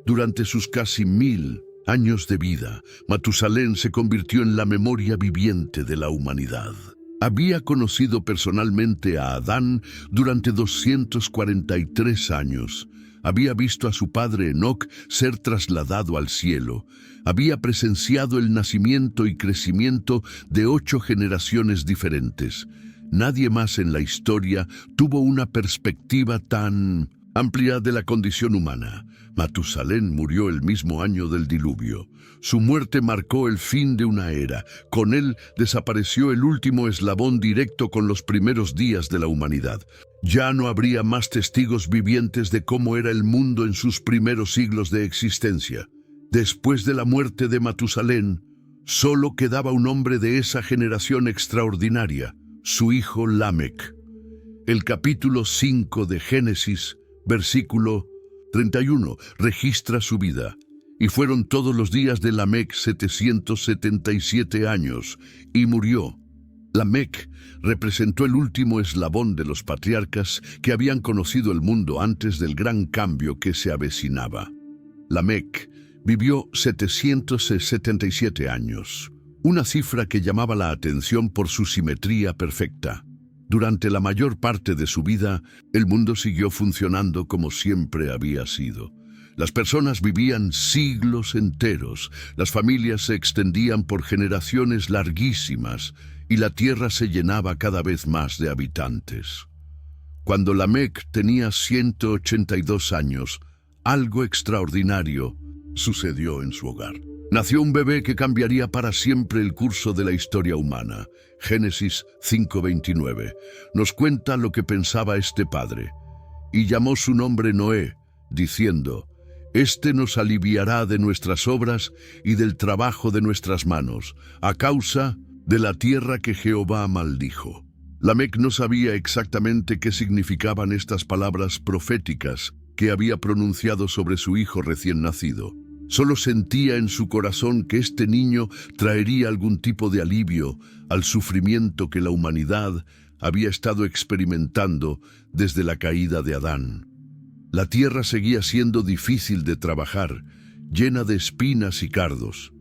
Durante sus casi 1000 años de vida, Matusalén se convirtió en la memoria viviente de la humanidad. Había conocido personalmente a Adán durante 243 años. Había visto a su padre Enoc ser trasladado al cielo. Había presenciado el nacimiento y crecimiento de 8 generaciones diferentes. Nadie más en la historia tuvo una perspectiva tan amplia de la condición humana. Matusalén murió el mismo año del diluvio. Su muerte marcó el fin de una era. Con él desapareció el último eslabón directo con los primeros días de la humanidad. Ya no habría más testigos vivientes de cómo era el mundo en sus primeros siglos de existencia. Después de la muerte de Matusalén, solo quedaba un hombre de esa generación extraordinaria, su hijo Lamec. El capítulo 5 de Génesis, versículo 31, registra su vida. Y fueron todos los días de Lamec 777 años, y murió. Lamec representó el último eslabón de los patriarcas que habían conocido el mundo antes del gran cambio que se avecinaba. Lamec vivió 777 años, una cifra que llamaba la atención por su simetría perfecta. Durante la mayor parte de su vida, el mundo siguió funcionando como siempre había sido. Las personas vivían siglos enteros, las familias se extendían por generaciones larguísimas y la tierra se llenaba cada vez más de habitantes. Cuando Lamec tenía 182 años, algo extraordinario sucedió en su hogar. Nació un bebé que cambiaría para siempre el curso de la historia humana. Génesis 5:29 nos cuenta lo que pensaba este padre. Y llamó su nombre Noé, diciendo: «Este nos aliviará de nuestras obras y del trabajo de nuestras manos, a causa de la tierra que Jehová maldijo». Lamec no sabía exactamente qué significaban estas palabras proféticas que había pronunciado sobre su hijo recién nacido. Solo sentía en su corazón que este niño traería algún tipo de alivio al sufrimiento que la humanidad había estado experimentando desde la caída de Adán. La tierra seguía siendo difícil de trabajar, llena de espinas y cardos,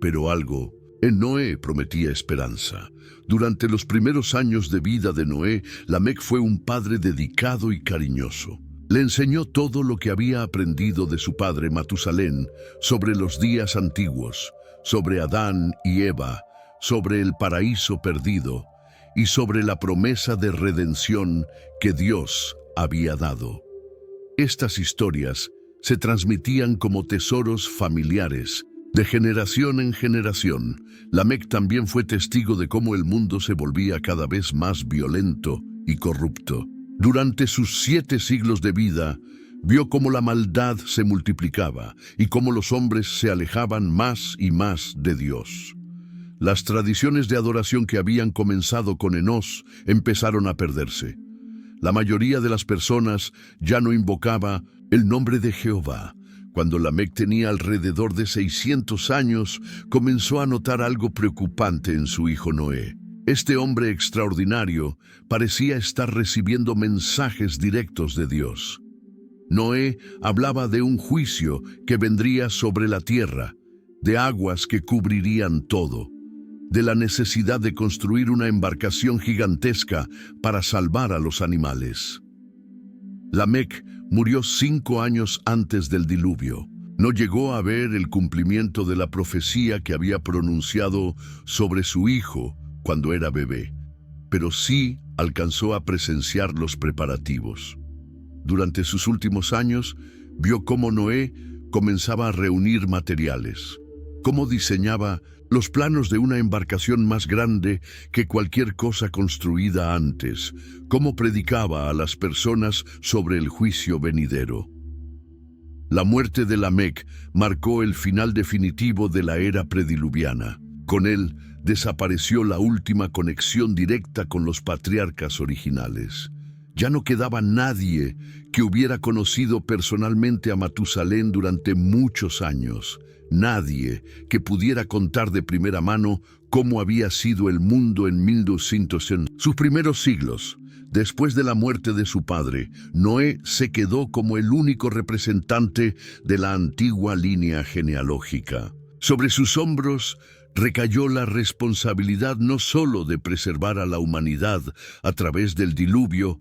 pero algo en Noé prometía esperanza. Durante los primeros años de vida de Noé, Lamec fue un padre dedicado y cariñoso. Le enseñó todo lo que había aprendido de su padre Matusalén sobre los días antiguos, sobre Adán y Eva, sobre el paraíso perdido y sobre la promesa de redención que Dios había dado. Estas historias se transmitían como tesoros familiares, de generación en generación. Lamec también fue testigo de cómo el mundo se volvía cada vez más violento y corrupto. Durante sus 7 siglos de vida, vio cómo la maldad se multiplicaba y cómo los hombres se alejaban más y más de Dios. Las tradiciones de adoración que habían comenzado con Enós empezaron a perderse. La mayoría de las personas ya no invocaba el nombre de Jehová. Cuando Lamec tenía alrededor de 600 años, comenzó a notar algo preocupante en su hijo Noé. Este hombre extraordinario parecía estar recibiendo mensajes directos de Dios. Noé hablaba de un juicio que vendría sobre la tierra, de aguas que cubrirían todo, de la necesidad de construir una embarcación gigantesca para salvar a los animales. Lamec murió 5 años antes del diluvio. No llegó a ver el cumplimiento de la profecía que había pronunciado sobre su hijo cuando era bebé, pero sí alcanzó a presenciar los preparativos. Durante sus últimos años, vio cómo Noé comenzaba a reunir materiales, cómo diseñaba los planos de una embarcación más grande que cualquier cosa construida antes, cómo predicaba a las personas sobre el juicio venidero. La muerte de Lamec marcó el final definitivo de la era prediluviana. Con él desapareció la última conexión directa con los patriarcas originales. Ya no quedaba nadie que hubiera conocido personalmente a Matusalén durante muchos años. Nadie que pudiera contar de primera mano cómo había sido el mundo en 1200. En sus primeros siglos, después de la muerte de su padre, Noé se quedó como el único representante de la antigua línea genealógica. Sobre sus hombros recayó la responsabilidad no solo de preservar a la humanidad a través del diluvio,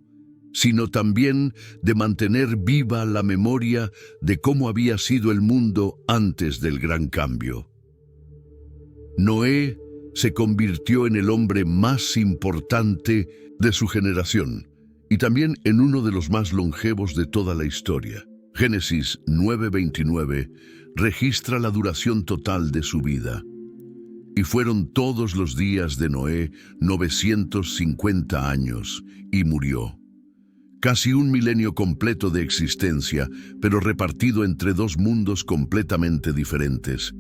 sino también de mantener viva la memoria de cómo había sido el mundo antes del gran cambio. Noé se convirtió en el hombre más importante de su generación y también en uno de los más longevos de toda la historia. Génesis 9:29 registra la duración total de su vida. Y fueron todos los días de Noé 950 años, y murió. Casi un milenio completo de existencia, pero repartido entre 2 mundos completamente diferentes.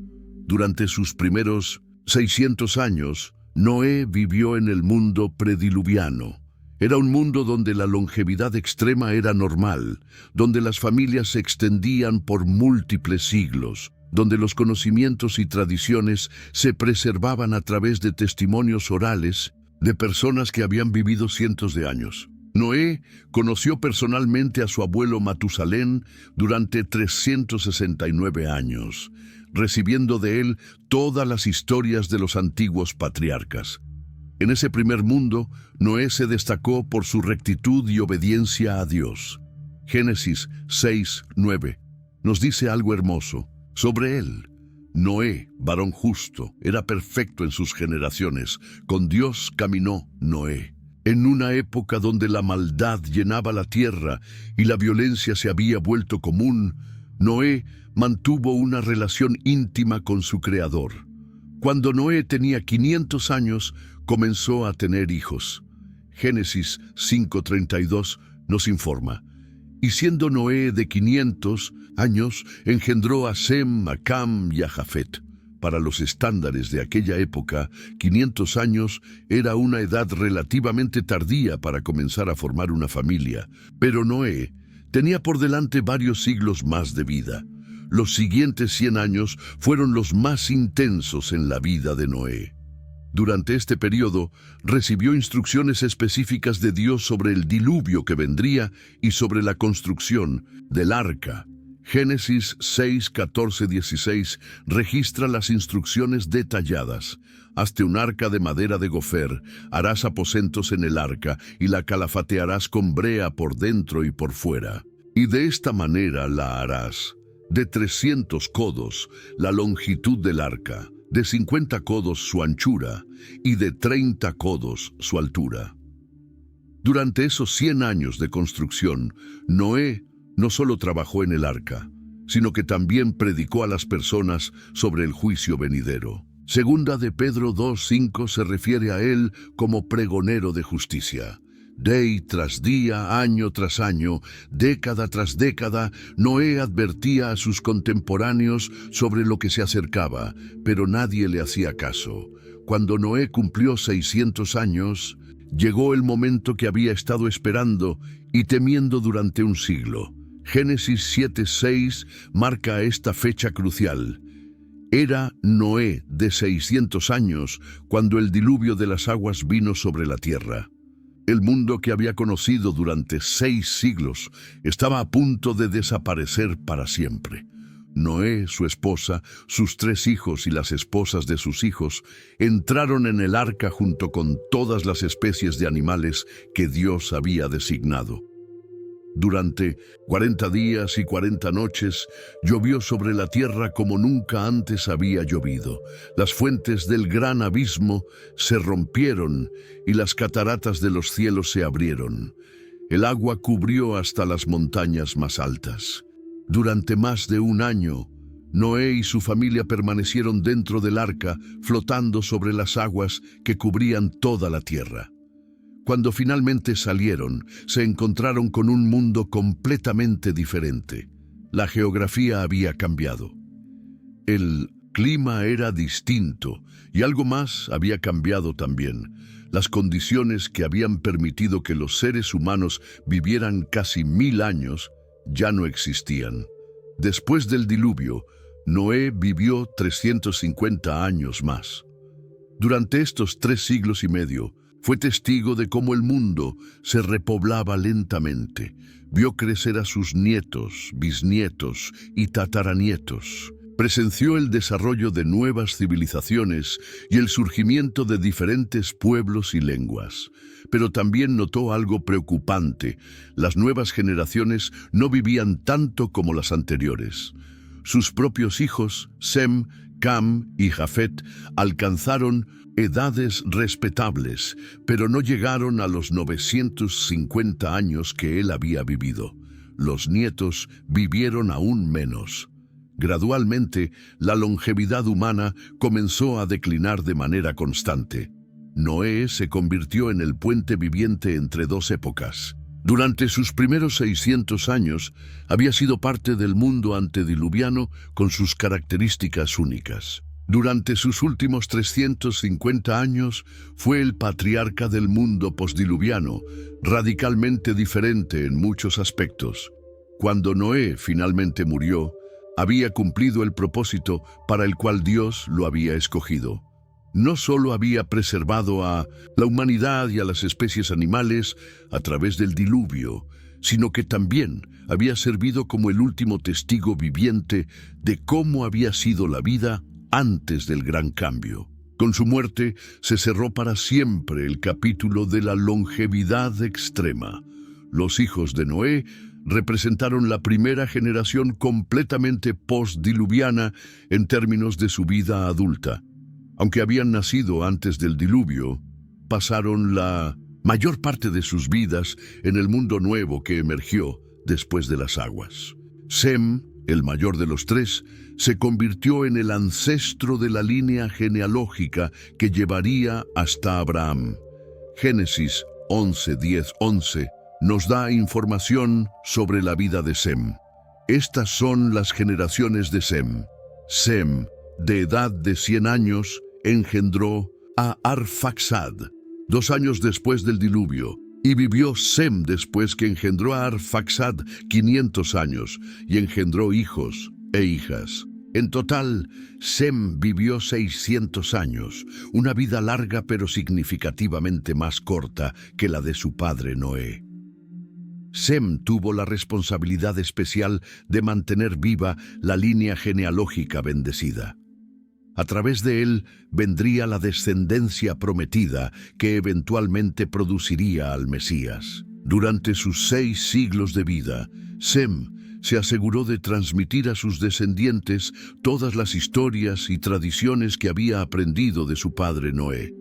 Durante sus primeros 600 años, Noé vivió en el mundo prediluviano. Era un mundo donde la longevidad extrema era normal, donde las familias se extendían por múltiples siglos. donde los conocimientos y tradiciones se preservaban a través de testimonios orales de personas que habían vivido cientos de años. Noé conoció personalmente a su abuelo Matusalén durante 369 años, recibiendo de él todas las historias de los antiguos patriarcas. En ese primer mundo, Noé se destacó por su rectitud y obediencia a Dios. Génesis 6:9 nos dice algo hermoso sobre él. Noé, varón justo, era perfecto en sus generaciones. Con Dios caminó Noé. En una época donde la maldad llenaba la tierra y la violencia se había vuelto común, Noé mantuvo una relación íntima con su Creador. Cuando Noé tenía 500 años, comenzó a tener hijos. Génesis 5:32 nos informa: y siendo Noé de 500 años, engendró a Sem, a Cam y a Jafet. Para los estándares de aquella época, 500 años era una edad relativamente tardía para comenzar a formar una familia, pero Noé tenía por delante varios siglos más de vida. Los siguientes 100 años fueron los más intensos en la vida de Noé. Durante este periodo, recibió instrucciones específicas de Dios sobre el diluvio que vendría y sobre la construcción del arca. Génesis 6, 14, 16 registra las instrucciones detalladas. Hazte un arca de madera de gofer, harás aposentos en el arca y la calafatearás con brea por dentro y por fuera. Y de esta manera la harás. De 300 codos la longitud del arca, de 50 codos su anchura y de 30 codos su altura. Durante esos 100 años de construcción, Noé no solo trabajó en el arca, sino que también predicó a las personas sobre el juicio venidero. Segunda de Pedro 2:5 se refiere a él como pregonero de justicia. Día tras día, año tras año, década tras década, Noé advertía a sus contemporáneos sobre lo que se acercaba, pero nadie le hacía caso. Cuando Noé cumplió 600 años, llegó el momento que había estado esperando y temiendo durante un siglo. Génesis 7:6 marca esta fecha crucial. Era Noé de 600 años cuando el diluvio de las aguas vino sobre la tierra. El mundo que había conocido durante 6 siglos estaba a punto de desaparecer para siempre. Noé, su esposa, sus 3 hijos y las esposas de sus hijos entraron en el arca junto con todas las especies de animales que Dios había designado. Durante 40 días y 40 noches llovió sobre la tierra como nunca antes había llovido. Las fuentes del gran abismo se rompieron y las cataratas de los cielos se abrieron. El agua cubrió hasta las montañas más altas. Durante más de un año, Noé y su familia permanecieron dentro del arca, flotando sobre las aguas que cubrían toda la tierra. Cuando finalmente salieron, se encontraron con un mundo completamente diferente. La geografía había cambiado. El clima era distinto y algo más había cambiado también. Las condiciones que habían permitido que los seres humanos vivieran casi 1000 años ya no existían. Después del diluvio, Noé vivió 350 años más. Durante estos 3 siglos y medio, fue testigo de cómo el mundo se repoblaba lentamente. Vio crecer a sus nietos, bisnietos y tataranietos. Presenció el desarrollo de nuevas civilizaciones y el surgimiento de diferentes pueblos y lenguas. Pero también notó algo preocupante. Las nuevas generaciones no vivían tanto como las anteriores. Sus propios hijos, Sem, Cam y Jafet, alcanzaron edades respetables, pero no llegaron a los 950 años que él había vivido. Los nietos vivieron aún menos. Gradualmente, la longevidad humana comenzó a declinar de manera constante. Noé se convirtió en el puente viviente entre 2 épocas. Durante sus primeros 600 años, había sido parte del mundo antediluviano con sus características únicas. Durante sus últimos 350 años, fue el patriarca del mundo postdiluviano, radicalmente diferente en muchos aspectos. Cuando Noé finalmente murió, había cumplido el propósito para el cual Dios lo había escogido. No solo había preservado a la humanidad y a las especies animales a través del diluvio, sino que también había servido como el último testigo viviente de cómo había sido la vida antes del gran cambio. Con su muerte se cerró para siempre el capítulo de la longevidad extrema. Los hijos de Noé representaron la primera generación completamente postdiluviana en términos de su vida adulta. Aunque habían nacido antes del diluvio, pasaron la mayor parte de sus vidas en el mundo nuevo que emergió después de las aguas. Sem, el mayor de los tres, se convirtió en el ancestro de la línea genealógica que llevaría hasta Abraham. Génesis 11:10-11 nos da información sobre la vida de Sem. Estas son las generaciones de Sem. Sem, de edad de 100 años, engendró a Arfaxad 2 años después del diluvio, y vivió Sem después que engendró a Arfaxad 500 años, y engendró hijos e hijas. En total, Sem vivió 600 años, una vida larga pero significativamente más corta que la de su padre Noé. Sem tuvo la responsabilidad especial de mantener viva la línea genealógica bendecida. A través de él vendría la descendencia prometida que eventualmente produciría al Mesías. Durante sus 6 siglos de vida, Sem se aseguró de transmitir a sus descendientes todas las historias y tradiciones que había aprendido de su padre Noé.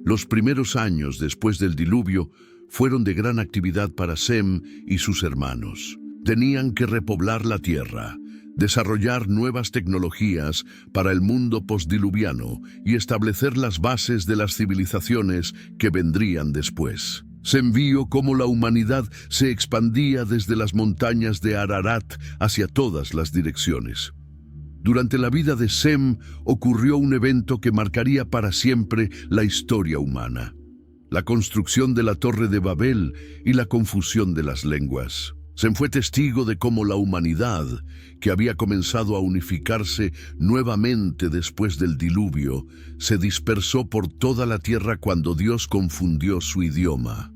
Los primeros años después del diluvio fueron de gran actividad para Sem y sus hermanos. Tenían que repoblar la tierra, desarrollar nuevas tecnologías para el mundo postdiluviano y establecer las bases de las civilizaciones que vendrían después. Sem vio cómo la humanidad se expandía desde las montañas de Ararat hacia todas las direcciones. Durante la vida de Sem ocurrió un evento que marcaría para siempre la historia humana: la construcción de la Torre de Babel y la confusión de las lenguas. Sem fue testigo de cómo la humanidad, que había comenzado a unificarse nuevamente después del diluvio, se dispersó por toda la tierra cuando Dios confundió su idioma.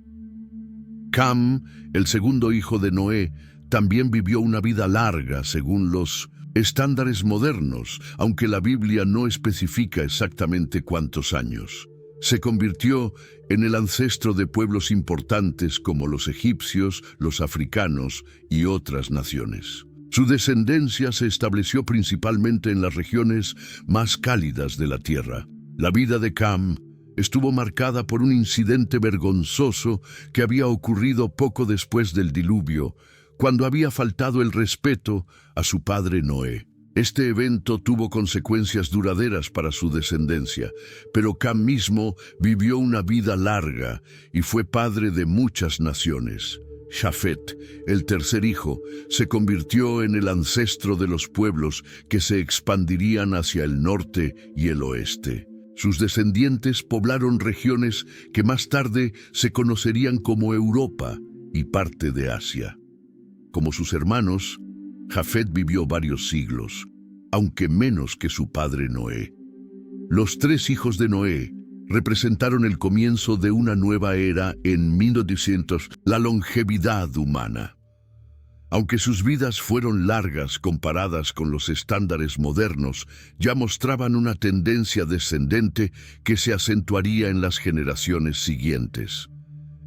Cam, el segundo hijo de Noé, también vivió una vida larga según los estándares modernos, aunque la Biblia no especifica exactamente cuántos años. Se convirtió en el ancestro de pueblos importantes como los egipcios, los africanos y otras naciones. Su descendencia se estableció principalmente en las regiones más cálidas de la tierra. La vida de Cam estuvo marcada por un incidente vergonzoso que había ocurrido poco después del diluvio, cuando había faltado el respeto a su padre Noé. Este evento tuvo consecuencias duraderas para su descendencia, pero Cam mismo vivió una vida larga y fue padre de muchas naciones. Jafet, el tercer hijo, se convirtió en el ancestro de los pueblos que se expandirían hacia el norte y el oeste. Sus descendientes poblaron regiones que más tarde se conocerían como Europa y parte de Asia. Como sus hermanos, Jafet vivió varios siglos, aunque menos que su padre Noé. Los 3 hijos de Noé representaron el comienzo de una nueva era en 1900, la longevidad humana. Aunque sus vidas fueron largas comparadas con los estándares modernos, ya mostraban una tendencia descendente que se acentuaría en las generaciones siguientes.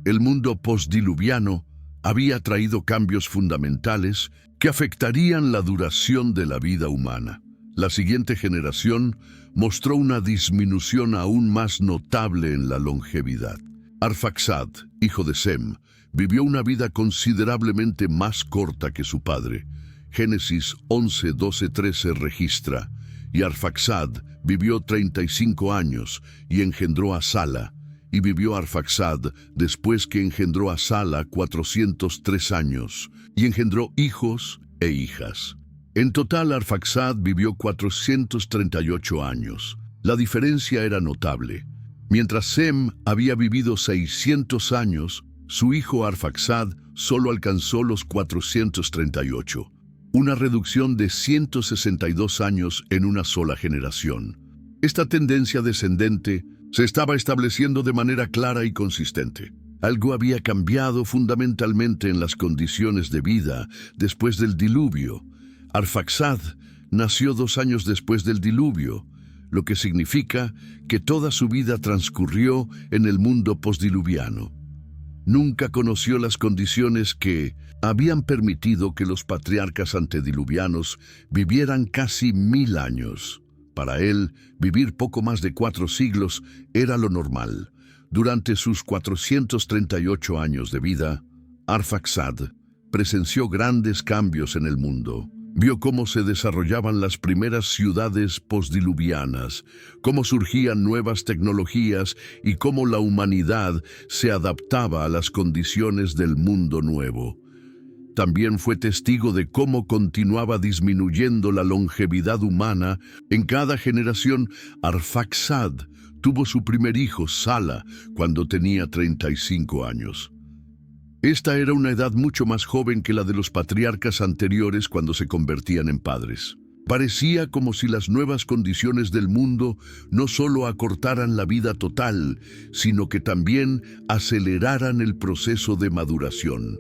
El mundo postdiluviano había traído cambios fundamentales que afectarían la duración de la vida humana. La siguiente generación mostró una disminución aún más notable en la longevidad. Arfaxad, hijo de Sem, vivió una vida considerablemente más corta que su padre. Génesis 11:12-13 registra: y Arfaxad vivió 35 años y engendró a Sala. Y vivió Arfaxad después que engendró a Sala 403 años, y engendró hijos e hijas. En total, Arfaxad vivió 438 años. La diferencia era notable. Mientras Sem había vivido 600 años, su hijo Arfaxad solo alcanzó los 438. una reducción de 162 años en una sola generación. Esta tendencia descendente se estaba estableciendo de manera clara y consistente. Algo había cambiado fundamentalmente en las condiciones de vida después del diluvio. Arfaxad nació 2 años después del diluvio, lo que significa que toda su vida transcurrió en el mundo postdiluviano. Nunca conoció las condiciones que habían permitido que los patriarcas antediluvianos vivieran casi 1000 años. Para él, vivir poco más de 4 siglos era lo normal. Durante sus 438 años de vida, Arfaxad presenció grandes cambios en el mundo. Vio cómo se desarrollaban las primeras ciudades postdiluvianas, cómo surgían nuevas tecnologías y cómo la humanidad se adaptaba a las condiciones del mundo nuevo. También fue testigo de cómo continuaba disminuyendo la longevidad humana. En cada generación, Arfaxad tuvo su primer hijo, Sala, cuando tenía 35 años. Esta era una edad mucho más joven que la de los patriarcas anteriores cuando se convertían en padres. Parecía como si las nuevas condiciones del mundo no solo acortaran la vida total, sino que también aceleraran el proceso de maduración.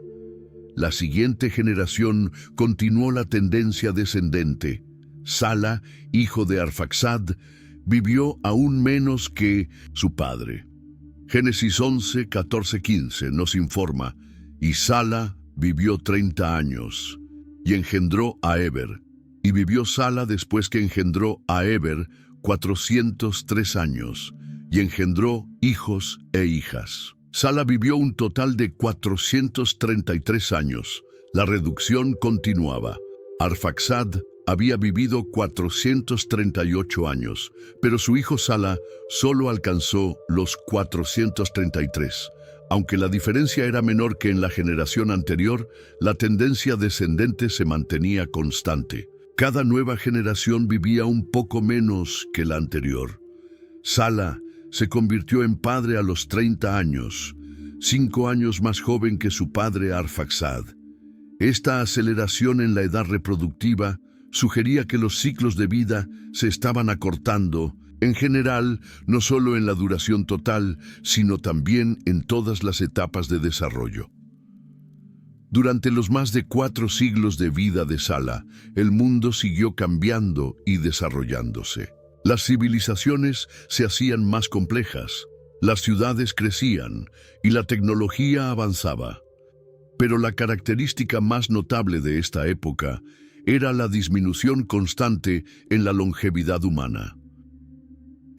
La siguiente generación continuó la tendencia descendente. Sala, hijo de Arfaxad, vivió aún menos que su padre. Génesis 11, 14, 15 nos informa: y Sala vivió 30 años, y engendró a Heber. Y vivió Sala después que engendró a Heber 403 años, y engendró hijos e hijas. Sala vivió un total de 433 años. La reducción continuaba. Arfaxad había vivido 438 años, pero su hijo Sala solo alcanzó los 433. Aunque la diferencia era menor que en la generación anterior, la tendencia descendente se mantenía constante. Cada nueva generación vivía un poco menos que la anterior. Sala se convirtió en padre a los 30 años, 5 años más joven que su padre Arfaxad. Esta aceleración en la edad reproductiva sugería que los ciclos de vida se estaban acortando, en general, no solo en la duración total, sino también en todas las etapas de desarrollo. Durante los más de 4 siglos de vida de Sala, el mundo siguió cambiando y desarrollándose. Las civilizaciones se hacían más complejas, las ciudades crecían y la tecnología avanzaba. Pero la característica más notable de esta época era la disminución constante en la longevidad humana.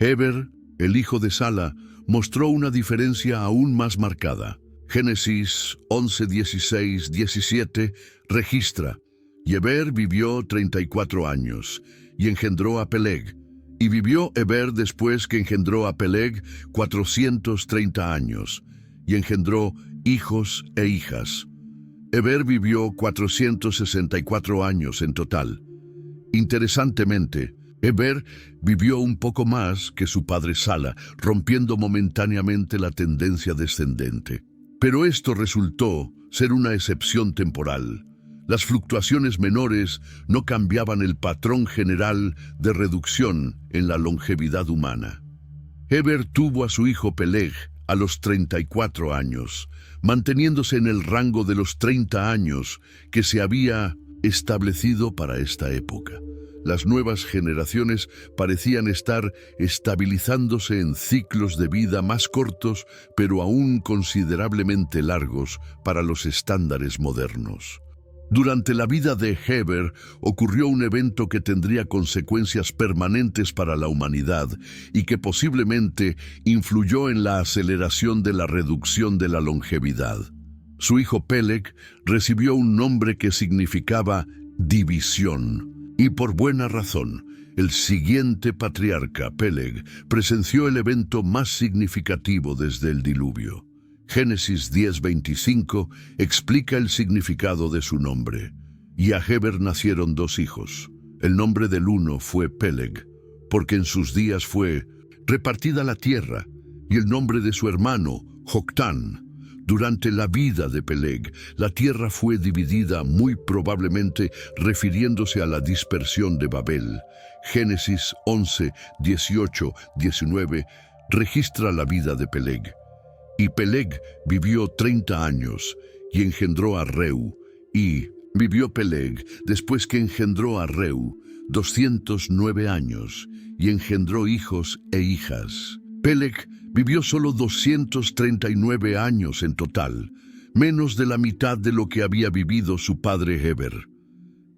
Heber, el hijo de Sala, mostró una diferencia aún más marcada. Génesis 11, 16, 17 registra: y Heber vivió 34 años, y engendró a Peleg. Y vivió Heber después que engendró a Peleg 430 años, y engendró hijos e hijas. Heber vivió 464 años en total. Interesantemente, Heber vivió un poco más que su padre Sala, rompiendo momentáneamente la tendencia descendente. Pero esto resultó ser una excepción temporal. Las fluctuaciones menores no cambiaban el patrón general de reducción en la longevidad humana. Heber tuvo a su hijo Peleg a los 34 años, manteniéndose en el rango de los 30 años que se había establecido para esta época. Las nuevas generaciones parecían estar estabilizándose en ciclos de vida más cortos, pero aún considerablemente largos para los estándares modernos. Durante la vida de Heber ocurrió un evento que tendría consecuencias permanentes para la humanidad y que posiblemente influyó en la aceleración de la reducción de la longevidad. Su hijo Peleg recibió un nombre que significaba división. Y por buena razón, el siguiente patriarca, Peleg, presenció el evento más significativo desde el diluvio. Génesis 10:25 explica el significado de su nombre. Y a Heber nacieron 2 hijos. El nombre del uno fue Peleg, porque en sus días fue repartida la tierra, y el nombre de su hermano, Joctán. Durante la vida de Peleg, la tierra fue dividida, muy probablemente refiriéndose a la dispersión de Babel. Génesis 11, 18, 19 registra la vida de Peleg. Y Peleg vivió 30 años y engendró a Reu. Y vivió Peleg, después que engendró a Reu, 209 años, y engendró hijos e hijas. Peleg vivió solo 239 años en total, menos de la mitad de lo que había vivido su padre Heber.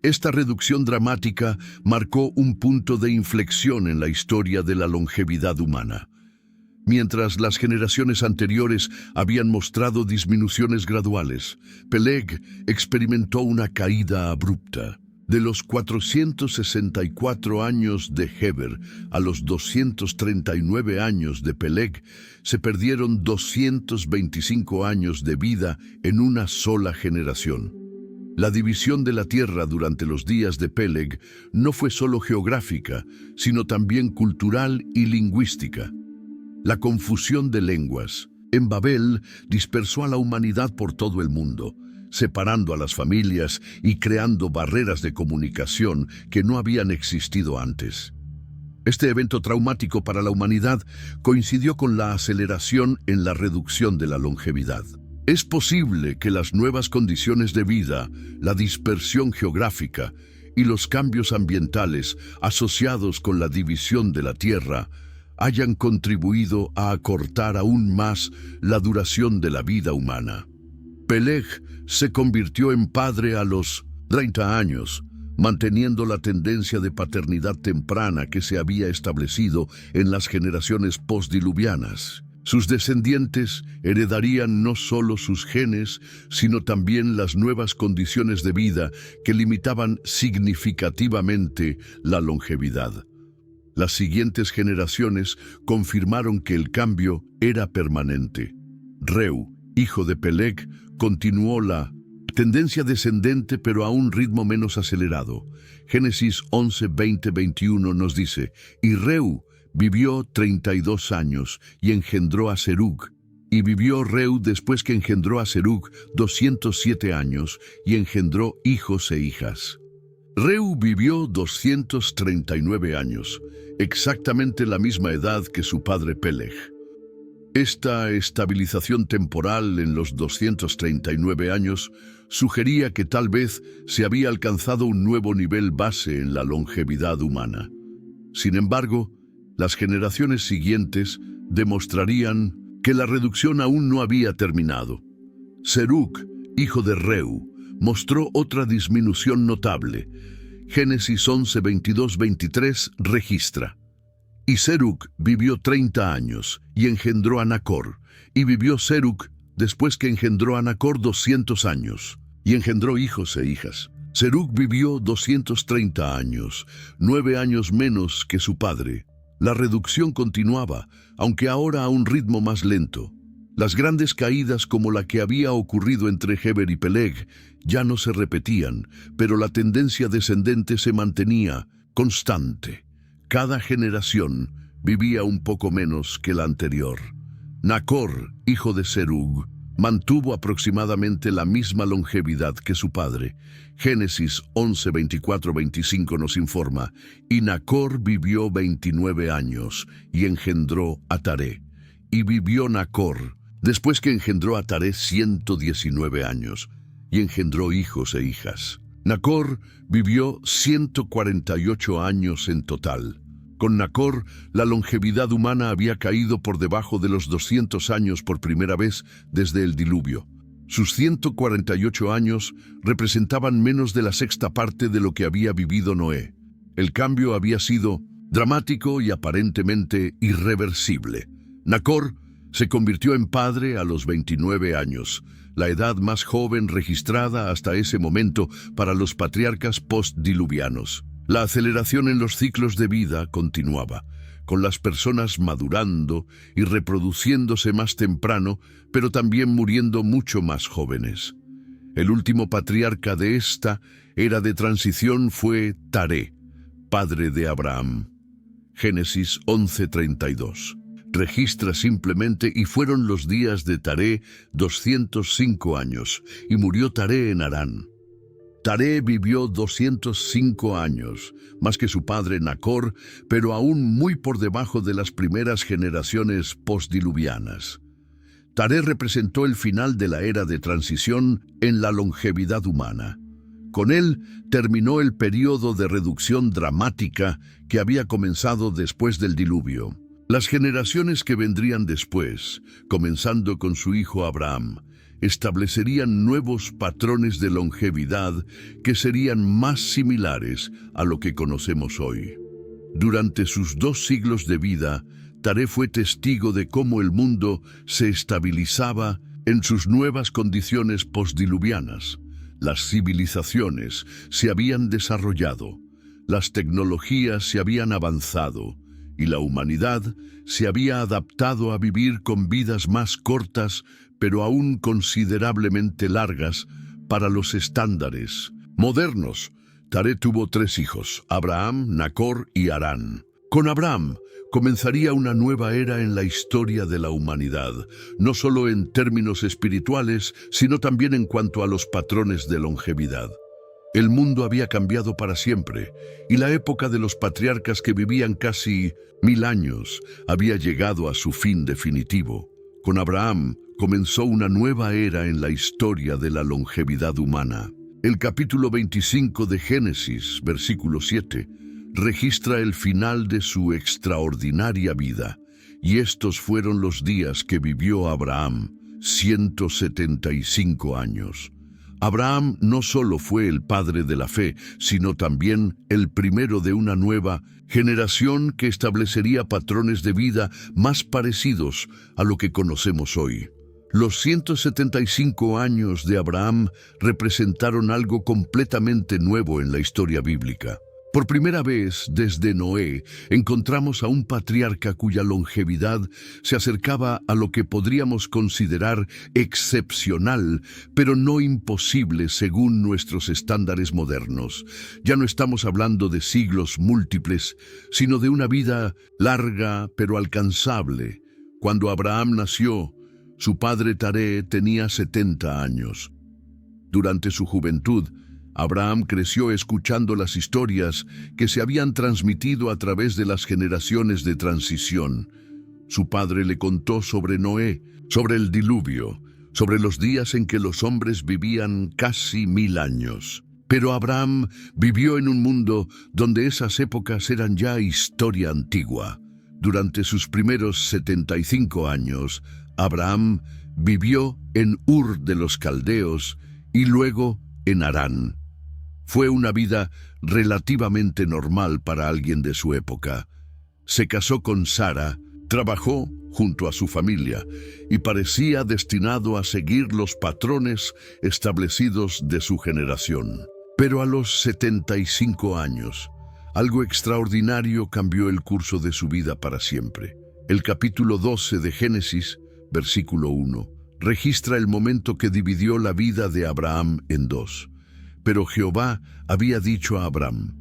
Esta reducción dramática marcó un punto de inflexión en la historia de la longevidad humana. Mientras las generaciones anteriores habían mostrado disminuciones graduales, Peleg experimentó una caída abrupta. De los 464 años de Heber a los 239 años de Peleg, se perdieron 225 años de vida en una sola generación. La división de la tierra durante los días de Peleg no fue solo geográfica, sino también cultural y lingüística. La confusión de lenguas en Babel dispersó a la humanidad por todo el mundo, separando a las familias y creando barreras de comunicación que no habían existido antes. Este evento traumático para la humanidad coincidió con la aceleración en la reducción de la longevidad. Es posible que las nuevas condiciones de vida, la dispersión geográfica y los cambios ambientales asociados con la división de la tierra hayan contribuido a acortar aún más la duración de la vida humana. Peleg se convirtió en padre a los 30 años, manteniendo la tendencia de paternidad temprana que se había establecido en las generaciones postdiluvianas. Sus descendientes heredarían no solo sus genes, sino también las nuevas condiciones de vida que limitaban significativamente la longevidad. Las siguientes generaciones confirmaron que el cambio era permanente. Reu, hijo de Peleg, continuó la tendencia descendente pero a un ritmo menos acelerado. Génesis 11, 20, 21 nos dice, y Reu vivió 32 años y engendró a Serug. Y vivió Reu después que engendró a Serug 207 años y engendró hijos e hijas. Reu vivió 239 años, exactamente la misma edad que su padre Peleg. Esta estabilización temporal en los 239 años sugería que tal vez se había alcanzado un nuevo nivel base en la longevidad humana. Sin embargo, las generaciones siguientes demostrarían que la reducción aún no había terminado. Serug, hijo de Reu, mostró otra disminución notable. Génesis 11, 22, 23 registra. Y Serug vivió 30 años y engendró a Nacor. Y vivió Serug después que engendró a Nacor 200 años y engendró hijos e hijas. Serug vivió 230 años, 9 años menos que su padre. La reducción continuaba, aunque ahora a un ritmo más lento. Las grandes caídas como la que había ocurrido entre Heber y Peleg ya no se repetían, pero la tendencia descendente se mantenía constante. Cada generación vivía un poco menos que la anterior. Nacor, hijo de Serug, mantuvo aproximadamente la misma longevidad que su padre. Génesis 11, 24, 25 nos informa, y Nacor vivió 29 años y engendró a Taré. Y vivió Nacor, después que engendró a Taré 119 años, y engendró hijos e hijas. Nacor vivió 148 años en total. Con Nacor, la longevidad humana había caído por debajo de los 200 años por primera vez desde el diluvio. Sus 148 años representaban menos de la sexta parte de lo que había vivido Noé. El cambio había sido dramático y aparentemente irreversible. Nacor se convirtió en padre a los 29 años, la edad más joven registrada hasta ese momento para los patriarcas postdiluvianos. La aceleración en los ciclos de vida continuaba, con las personas madurando y reproduciéndose más temprano, pero también muriendo mucho más jóvenes. El último patriarca de esta era de transición fue Taré, padre de Abraham. Génesis 11:32. registra simplemente: y fueron los días de Taré 205 años, y murió Taré en Harán. Taré vivió 205 años, más que su padre Nacor, pero aún muy por debajo de las primeras generaciones postdiluvianas. Taré representó el final de la era de transición en la longevidad humana. Con él terminó el período de reducción dramática que había comenzado después del diluvio. Las generaciones que vendrían después, comenzando con su hijo Abraham, establecerían nuevos patrones de longevidad que serían más similares a lo que conocemos hoy. Durante sus 2 siglos de vida, Taré fue testigo de cómo el mundo se estabilizaba en sus nuevas condiciones postdiluvianas. Las civilizaciones se habían desarrollado, las tecnologías se habían avanzado y la humanidad se había adaptado a vivir con vidas más cortas, pero aún considerablemente largas para los estándares modernos. Taré tuvo 3 hijos, Abraham, Nacor y Harán. Con Abraham comenzaría una nueva era en la historia de la humanidad, no solo en términos espirituales, sino también en cuanto a los patrones de longevidad. El mundo había cambiado para siempre, y la época de los patriarcas que vivían casi 1000 años había llegado a su fin definitivo. Con Abraham comenzó una nueva era en la historia de la longevidad humana. El capítulo 25 de Génesis, versículo 7, registra el final de su extraordinaria vida, y estos fueron los días que vivió Abraham, 175 años. Abraham no solo fue el padre de la fe, sino también el primero de una nueva generación que establecería patrones de vida más parecidos a lo que conocemos hoy. Los 175 años de Abraham representaron algo completamente nuevo en la historia bíblica. Por primera vez desde Noé, encontramos a un patriarca cuya longevidad se acercaba a lo que podríamos considerar excepcional, pero no imposible según nuestros estándares modernos. Ya no estamos hablando de siglos múltiples, sino de una vida larga pero alcanzable. Cuando Abraham nació, su padre Taré tenía 70 años. Durante su juventud, Abraham creció escuchando las historias que se habían transmitido a través de las generaciones de transición. Su padre le contó sobre Noé, sobre el diluvio, sobre los días en que los hombres vivían casi 1000 años. Pero Abraham vivió en un mundo donde esas épocas eran ya historia antigua. Durante sus primeros 75 años, Abraham vivió en Ur de los Caldeos y luego en Harán. Fue una vida relativamente normal para alguien de su época. Se casó con Sara, trabajó junto a su familia y parecía destinado a seguir los patrones establecidos de su generación. Pero a los 75 años, algo extraordinario cambió el curso de su vida para siempre. El capítulo 12 de Génesis, versículo 1, registra el momento que dividió la vida de Abraham en 2. Pero Jehová había dicho a Abraham: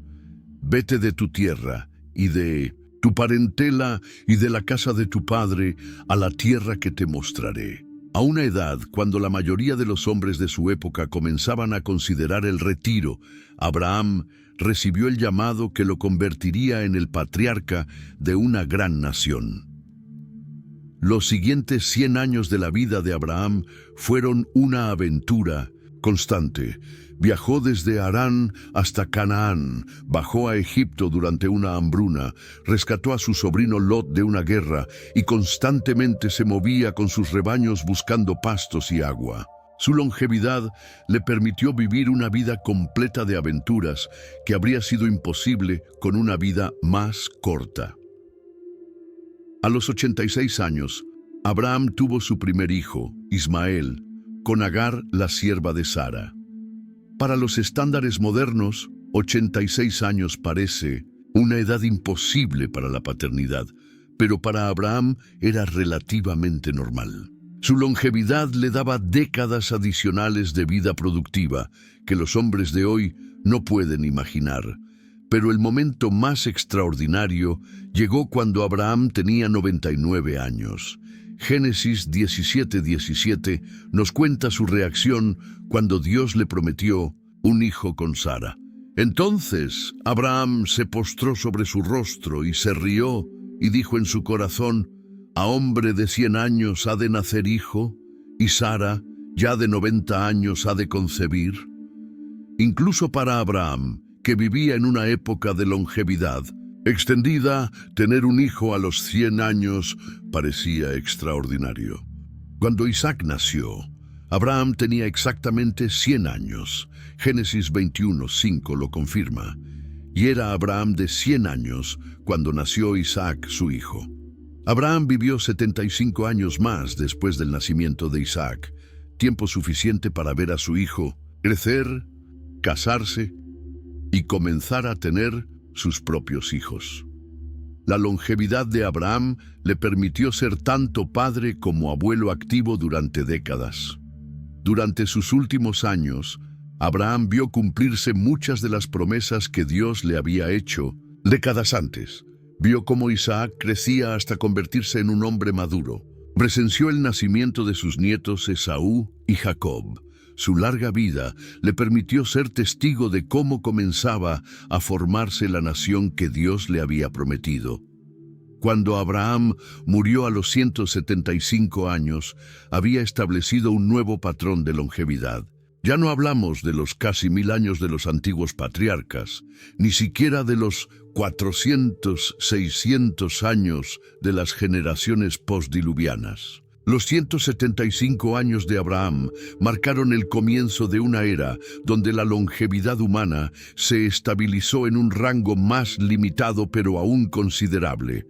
vete de tu tierra y de tu parentela y de la casa de tu padre a la tierra que te mostraré. A una edad cuando la mayoría de los hombres de su época comenzaban a considerar el retiro, Abraham recibió el llamado que lo convertiría en el patriarca de una gran nación. Los siguientes 100 años de la vida de Abraham fueron una aventura constante. Viajó desde Harán hasta Canaán, bajó a Egipto durante una hambruna, rescató a su sobrino Lot de una guerra y constantemente se movía con sus rebaños buscando pastos y agua. Su longevidad le permitió vivir una vida completa de aventuras que habría sido imposible con una vida más corta. A los 86 años, Abraham tuvo su primer hijo, Ismael, con Agar, la sierva de Sara. Para los estándares modernos, 86 años parece una edad imposible para la paternidad, pero para Abraham era relativamente normal. Su longevidad le daba décadas adicionales de vida productiva que los hombres de hoy no pueden imaginar. Pero el momento más extraordinario llegó cuando Abraham tenía 99 años. Génesis 17:17 nos cuenta su reacción cuando Dios le prometió un hijo con Sara. Entonces Abraham se postró sobre su rostro y se rió y dijo en su corazón: ¿A hombre de 100 años ha de nacer hijo? ¿Y Sara, ya de 90 años, ha de concebir? Incluso para Abraham, que vivía en una época de longevidad extendida, tener un hijo a los 100 años parecía extraordinario. Cuando Isaac nació, Abraham tenía exactamente 100 años. Génesis 21:5 lo confirma. Y era Abraham de 100 años cuando nació Isaac, su hijo. Abraham vivió 75 años más después del nacimiento de Isaac, tiempo suficiente para ver a su hijo crecer, casarse y comenzar a tener sus propios hijos. La longevidad de Abraham le permitió ser tanto padre como abuelo activo durante décadas. Durante sus últimos años, Abraham vio cumplirse muchas de las promesas que Dios le había hecho décadas antes. Vio cómo Isaac crecía hasta convertirse en un hombre maduro. Presenció el nacimiento de sus nietos Esaú y Jacob. Su larga vida le permitió ser testigo de cómo comenzaba a formarse la nación que Dios le había prometido. Cuando Abraham murió a los 175 años, había establecido un nuevo patrón de longevidad. Ya no hablamos de los casi 1000 años de los antiguos patriarcas, ni siquiera de los 400, 600 años de las generaciones postdiluvianas. Los 175 años de Abraham marcaron el comienzo de una era donde la longevidad humana se estabilizó en un rango más limitado pero aún considerable.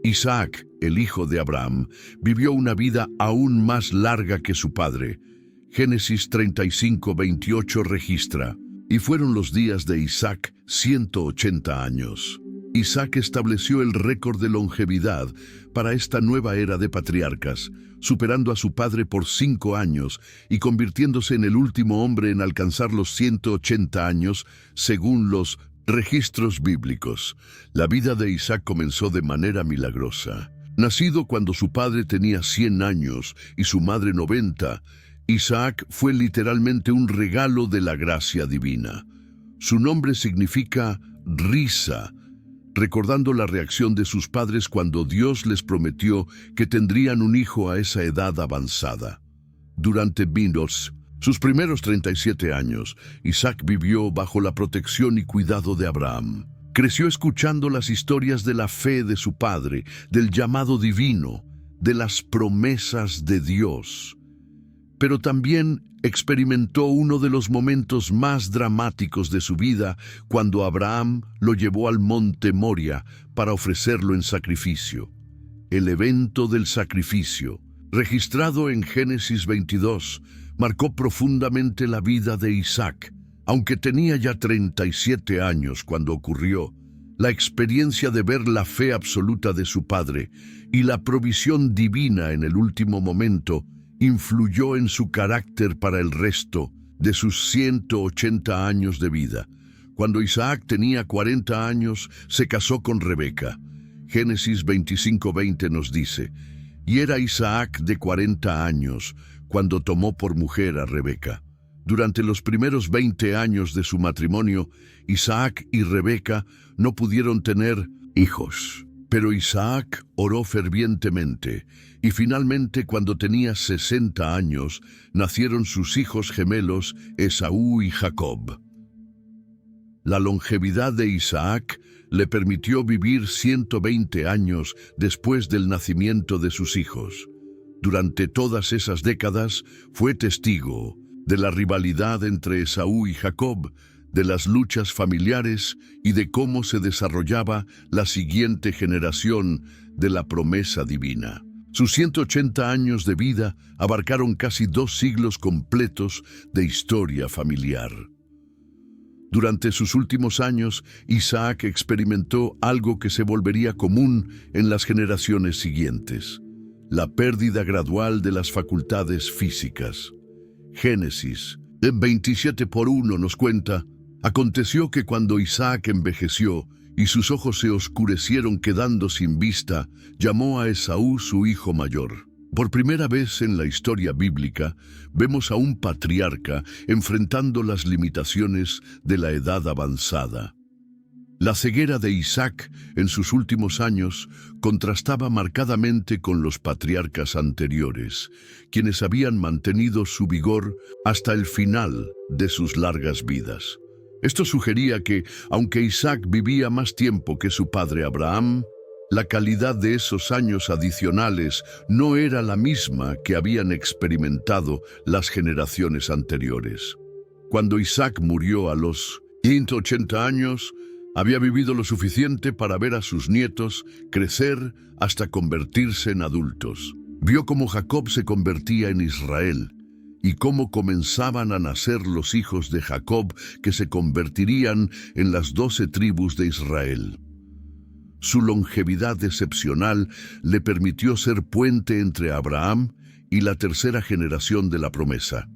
Isaac, el hijo de Abraham, vivió una vida aún más larga que su padre. Génesis 35:28 registra: y fueron los días de Isaac 180 años. Isaac estableció el récord de longevidad para esta nueva era de patriarcas, superando a su padre por 5 años y convirtiéndose en el último hombre en alcanzar los 180 años, según los registros bíblicos. La vida de Isaac comenzó de manera milagrosa. Nacido cuando su padre tenía 100 años y su madre 90, Isaac fue literalmente un regalo de la gracia divina. Su nombre significa risa, recordando la reacción de sus padres cuando Dios les prometió que tendrían un hijo a esa edad avanzada. Durante sus primeros 37 años, Isaac vivió bajo la protección y cuidado de Abraham. Creció escuchando las historias de la fe de su padre, del llamado divino, de las promesas de Dios. Pero también experimentó uno de los momentos más dramáticos de su vida cuando Abraham lo llevó al monte Moria para ofrecerlo en sacrificio. El evento del sacrificio, registrado en Génesis 22, marcó profundamente la vida de Isaac. Aunque tenía ya 37 años cuando ocurrió, la experiencia de ver la fe absoluta de su padre y la provisión divina en el último momento influyó en su carácter para el resto de sus 180 años de vida. Cuando Isaac tenía 40 años, se casó con Rebeca. Génesis 25:20 nos dice: y era Isaac de 40 años cuando tomó por mujer a Rebeca. Durante los primeros 20 años de su matrimonio, Isaac y Rebeca no pudieron tener hijos. Pero Isaac oró fervientemente, y finalmente, cuando tenía 60 años, nacieron sus hijos gemelos, Esaú y Jacob. La longevidad de Isaac le permitió vivir 120 años después del nacimiento de sus hijos. Durante todas esas décadas fue testigo de la rivalidad entre Esaú y Jacob, de las luchas familiares y de cómo se desarrollaba la siguiente generación de la promesa divina. Sus 180 años de vida abarcaron casi 2 siglos completos de historia familiar. Durante sus últimos años, Isaac experimentó algo que se volvería común en las generaciones siguientes: la pérdida gradual de las facultades físicas. Génesis 27:1 nos cuenta: Aconteció que cuando Isaac envejeció y sus ojos se oscurecieron quedando sin vista, llamó a Esaú su hijo mayor. Por primera vez en la historia bíblica, vemos a un patriarca enfrentando las limitaciones de la edad avanzada. La ceguera de Isaac en sus últimos años contrastaba marcadamente con los patriarcas anteriores, quienes habían mantenido su vigor hasta el final de sus largas vidas. Esto sugería que, aunque Isaac vivía más tiempo que su padre Abraham, la calidad de esos años adicionales no era la misma que habían experimentado las generaciones anteriores. Cuando Isaac murió a los 180 años, había vivido lo suficiente para ver a sus nietos crecer hasta convertirse en adultos. Vio cómo Jacob se convertía en Israel y cómo comenzaban a nacer los hijos de Jacob que se convertirían en las 12 tribus de Israel. Su longevidad excepcional le permitió ser puente entre Abraham y la tercera generación de la promesa.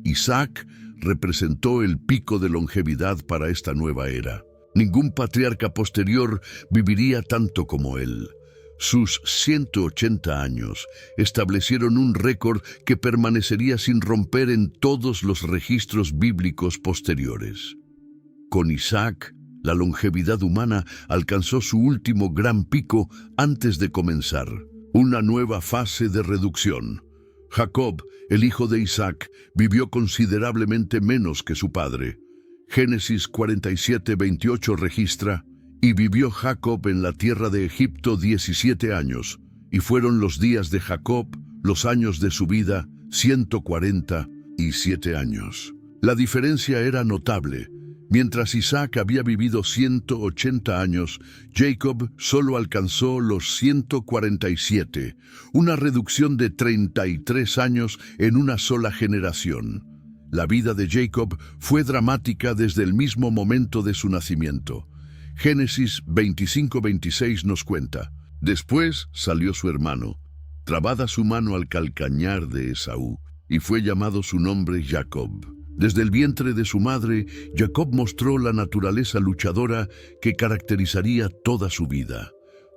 Isaac representó el pico de longevidad para esta nueva era. Ningún patriarca posterior viviría tanto como él. Sus 180 años establecieron un récord que permanecería sin romper en todos los registros bíblicos posteriores. Con Isaac, la longevidad humana alcanzó su último gran pico antes de comenzar una nueva fase de reducción. Jacob, el hijo de Isaac, vivió considerablemente menos que su padre. Génesis 47:28 registra: «Y vivió Jacob en la tierra de Egipto 17 años, y fueron los días de Jacob, los años de su vida, 147 años». La diferencia era notable. Mientras Isaac había vivido 180 años, Jacob solo alcanzó los 147, una reducción de 33 años en una sola generación. La vida de Jacob fue dramática desde el mismo momento de su nacimiento. Génesis 25:26 nos cuenta: «Después salió su hermano, trabada su mano al calcañar de Esaú, y fue llamado su nombre Jacob». Desde el vientre de su madre, Jacob mostró la naturaleza luchadora que caracterizaría toda su vida.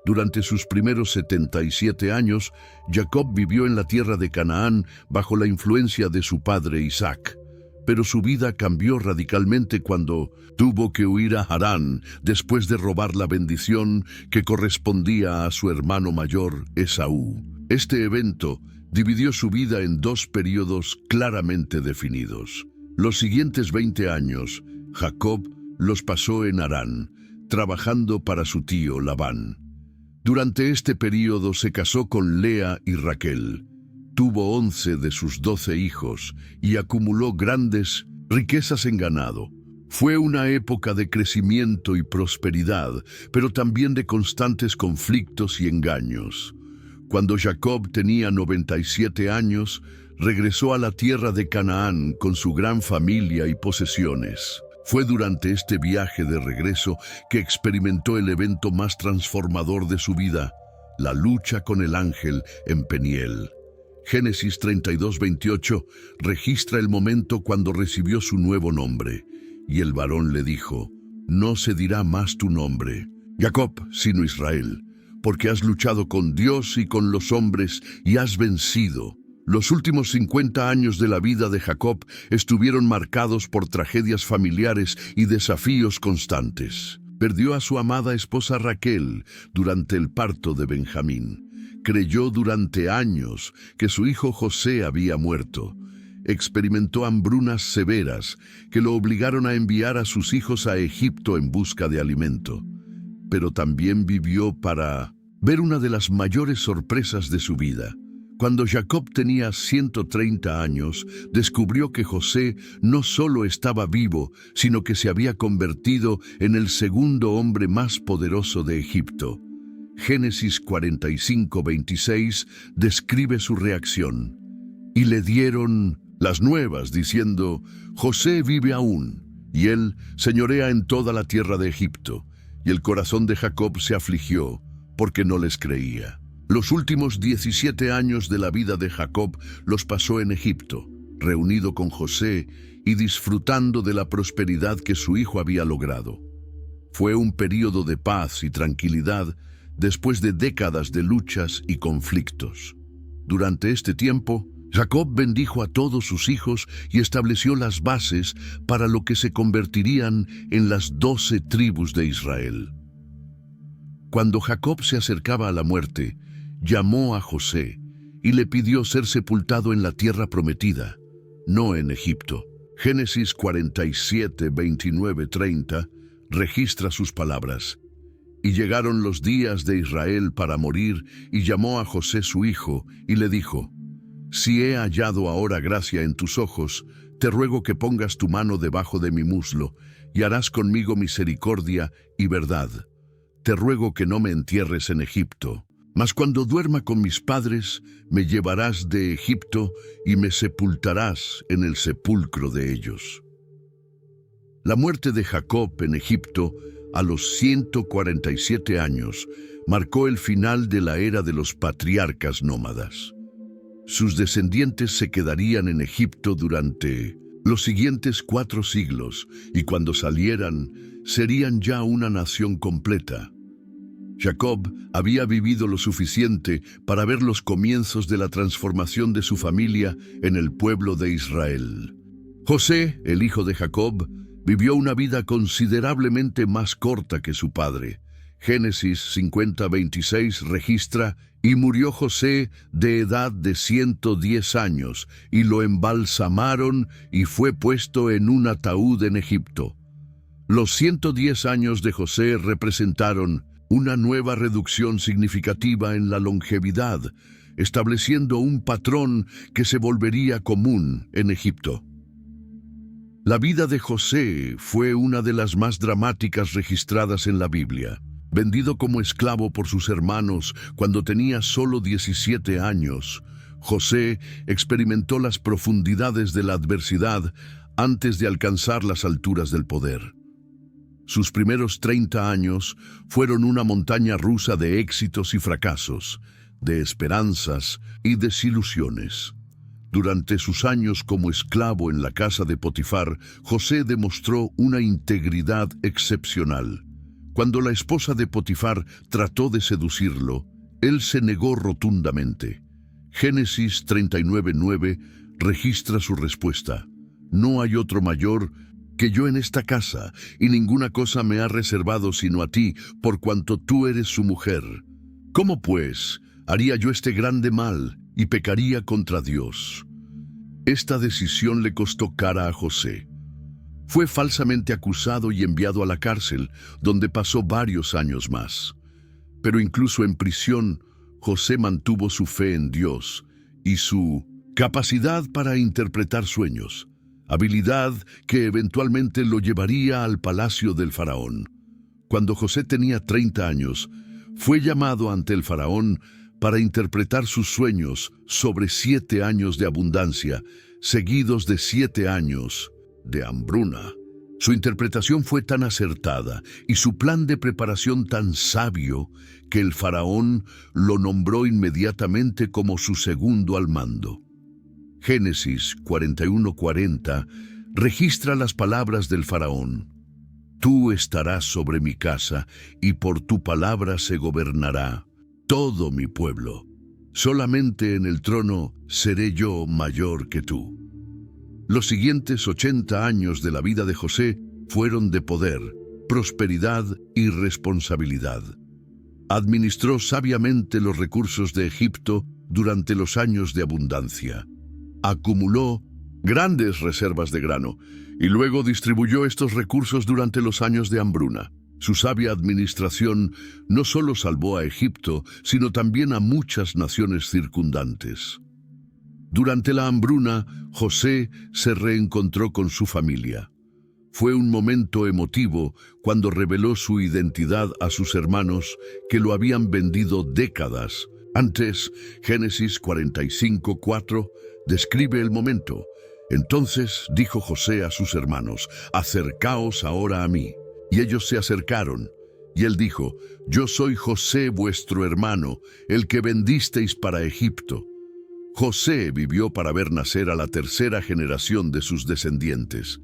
Durante sus primeros 77 años, Jacob vivió en la tierra de Canaán bajo la influencia de su padre Isaac. Pero su vida cambió radicalmente cuando tuvo que huir a Harán después de robar la bendición que correspondía a su hermano mayor, Esaú. Este evento dividió su vida en dos periodos claramente definidos. Los siguientes 20 años, Jacob los pasó en Harán, trabajando para su tío Labán. Durante este período se casó con Lea y Raquel. Tuvo 11 de sus 12 hijos y acumuló grandes riquezas en ganado. Fue una época de crecimiento y prosperidad, pero también de constantes conflictos y engaños. Cuando Jacob tenía 97 años, regresó a la tierra de Canaán con su gran familia y posesiones. Fue durante este viaje de regreso que experimentó el evento más transformador de su vida, la lucha con el ángel en Peniel. Génesis 32:28 registra el momento cuando recibió su nuevo nombre, y el varón le dijo: «No se dirá más tu nombre, Jacob, sino Israel, porque has luchado con Dios y con los hombres y has vencido». Los últimos 50 años de la vida de Jacob estuvieron marcados por tragedias familiares y desafíos constantes. Perdió a su amada esposa Raquel durante el parto de Benjamín. Creyó durante años que su hijo José había muerto. Experimentó hambrunas severas que lo obligaron a enviar a sus hijos a Egipto en busca de alimento. Pero también vivió para ver una de las mayores sorpresas de su vida. Cuando Jacob tenía 130 años, descubrió que José no solo estaba vivo, sino que se había convertido en el segundo hombre más poderoso de Egipto. Génesis 45:26 describe su reacción. «Y le dieron las nuevas, diciendo: José vive aún, y él señorea en toda la tierra de Egipto». Y el corazón de Jacob se afligió, porque no les creía. Los últimos 17 años de la vida de Jacob los pasó en Egipto, reunido con José y disfrutando de la prosperidad que su hijo había logrado. Fue un período de paz y tranquilidad después de décadas de luchas y conflictos. Durante este tiempo, Jacob bendijo a todos sus hijos y estableció las bases para lo que se convertirían en las 12 tribus de Israel. Cuando Jacob se acercaba a la muerte, llamó a José y le pidió ser sepultado en la tierra prometida, no en Egipto. Génesis 47, 29, 30 registra sus palabras. Y llegaron los días de Israel para morir, y llamó a José su hijo, y le dijo: Si he hallado ahora gracia en tus ojos, te ruego que pongas tu mano debajo de mi muslo, y harás conmigo misericordia y verdad. Te ruego que no me entierres en Egipto, mas cuando duerma con mis padres, me llevarás de Egipto y me sepultarás en el sepulcro de ellos. La muerte de Jacob en Egipto, a los 147 años, marcó el final de la era de los patriarcas nómadas. Sus descendientes se quedarían en Egipto durante los siguientes 4 siglos, y cuando salieran, serían ya una nación completa. Jacob había vivido lo suficiente para ver los comienzos de la transformación de su familia en el pueblo de Israel. José, el hijo de Jacob, vivió una vida considerablemente más corta que su padre. Génesis 50:26 registra: y murió José de edad de 110 años, y lo embalsamaron y fue puesto en un ataúd en Egipto. Los 110 años de José representaron una nueva reducción significativa en la longevidad, estableciendo un patrón que se volvería común en Egipto. La vida de José fue una de las más dramáticas registradas en la Biblia. Vendido como esclavo por sus hermanos cuando tenía solo 17 años, José experimentó las profundidades de la adversidad antes de alcanzar las alturas del poder. Sus primeros 30 años fueron una montaña rusa de éxitos y fracasos, de esperanzas y desilusiones. Durante sus años como esclavo en la casa de Potifar, José demostró una integridad excepcional. Cuando la esposa de Potifar trató de seducirlo, él se negó rotundamente. Génesis 39:9 registra su respuesta: No hay otro mayor que yo en esta casa, y ninguna cosa me ha reservado sino a ti, por cuanto tú eres su mujer. ¿Cómo pues haría yo este grande mal y pecaría contra Dios? Esta decisión le costó cara a José. Fue falsamente acusado y enviado a la cárcel, donde pasó varios años más. Pero incluso en prisión, José mantuvo su fe en Dios y su capacidad para interpretar sueños, habilidad que eventualmente lo llevaría al palacio del faraón. Cuando José tenía 30 años, fue llamado ante el faraón para interpretar sus sueños sobre 7 años de abundancia, seguidos de 7 años de hambruna. Su interpretación fue tan acertada y su plan de preparación tan sabio que el faraón lo nombró inmediatamente como su segundo al mando. Génesis 41:40 registra las palabras del faraón: Tú estarás sobre mi casa, y por tu palabra se gobernará todo mi pueblo. Solamente en el trono seré yo mayor que tú. Los siguientes 80 años de la vida de José fueron de poder, prosperidad y responsabilidad. Administró sabiamente los recursos de Egipto durante los años de abundancia. Acumuló grandes reservas de grano y luego distribuyó estos recursos durante los años de hambruna. Su sabia administración no solo salvó a Egipto, sino también a muchas naciones circundantes. Durante la hambruna, José se reencontró con su familia. Fue un momento emotivo cuando reveló su identidad a sus hermanos que lo habían vendido décadas antes. Génesis 45:4 describe el momento. Entonces dijo José a sus hermanos: Acercaos ahora a mí. Y ellos se acercaron. Y él dijo: Yo soy José vuestro hermano, el que vendisteis para Egipto. José vivió para ver nacer a la tercera generación de sus descendientes.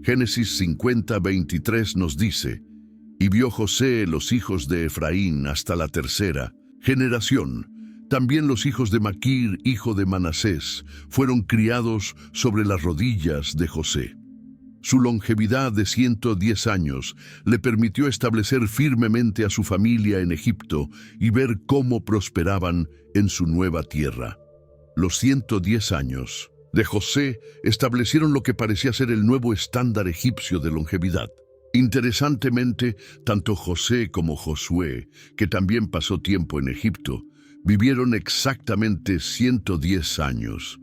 Génesis 50:23 nos dice: «Y vio José los hijos de Efraín hasta la tercera generación. También los hijos de Maquir, hijo de Manasés, fueron criados sobre las rodillas de José». Su longevidad de 110 años le permitió establecer firmemente a su familia en Egipto y ver cómo prosperaban en su nueva tierra. Los 110 años de José establecieron lo que parecía ser el nuevo estándar egipcio de longevidad. Interesantemente, tanto José como Josué, que también pasó tiempo en Egipto, vivieron exactamente 110 años.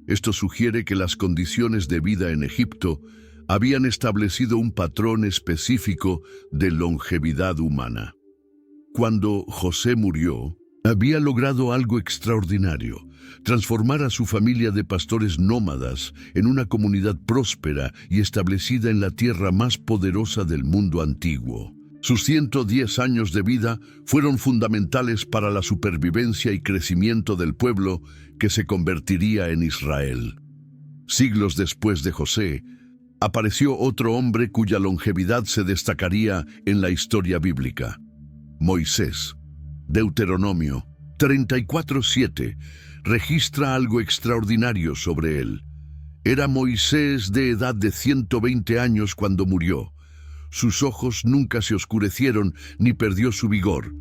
Esto sugiere que las condiciones de vida en Egipto habían establecido un patrón específico de longevidad humana. Cuando José murió, había logrado algo extraordinario: transformar a su familia de pastores nómadas en una comunidad próspera y establecida en la tierra más poderosa del mundo antiguo. Sus 110 años de vida fueron fundamentales para la supervivencia y crecimiento del pueblo que se convertiría en Israel. Siglos después de José, apareció otro hombre cuya longevidad se destacaría en la historia bíblica: Moisés. Deuteronomio 34:7 registra algo extraordinario sobre él. Era Moisés de edad de 120 años cuando murió. Sus ojos nunca se oscurecieron ni perdió su vigor.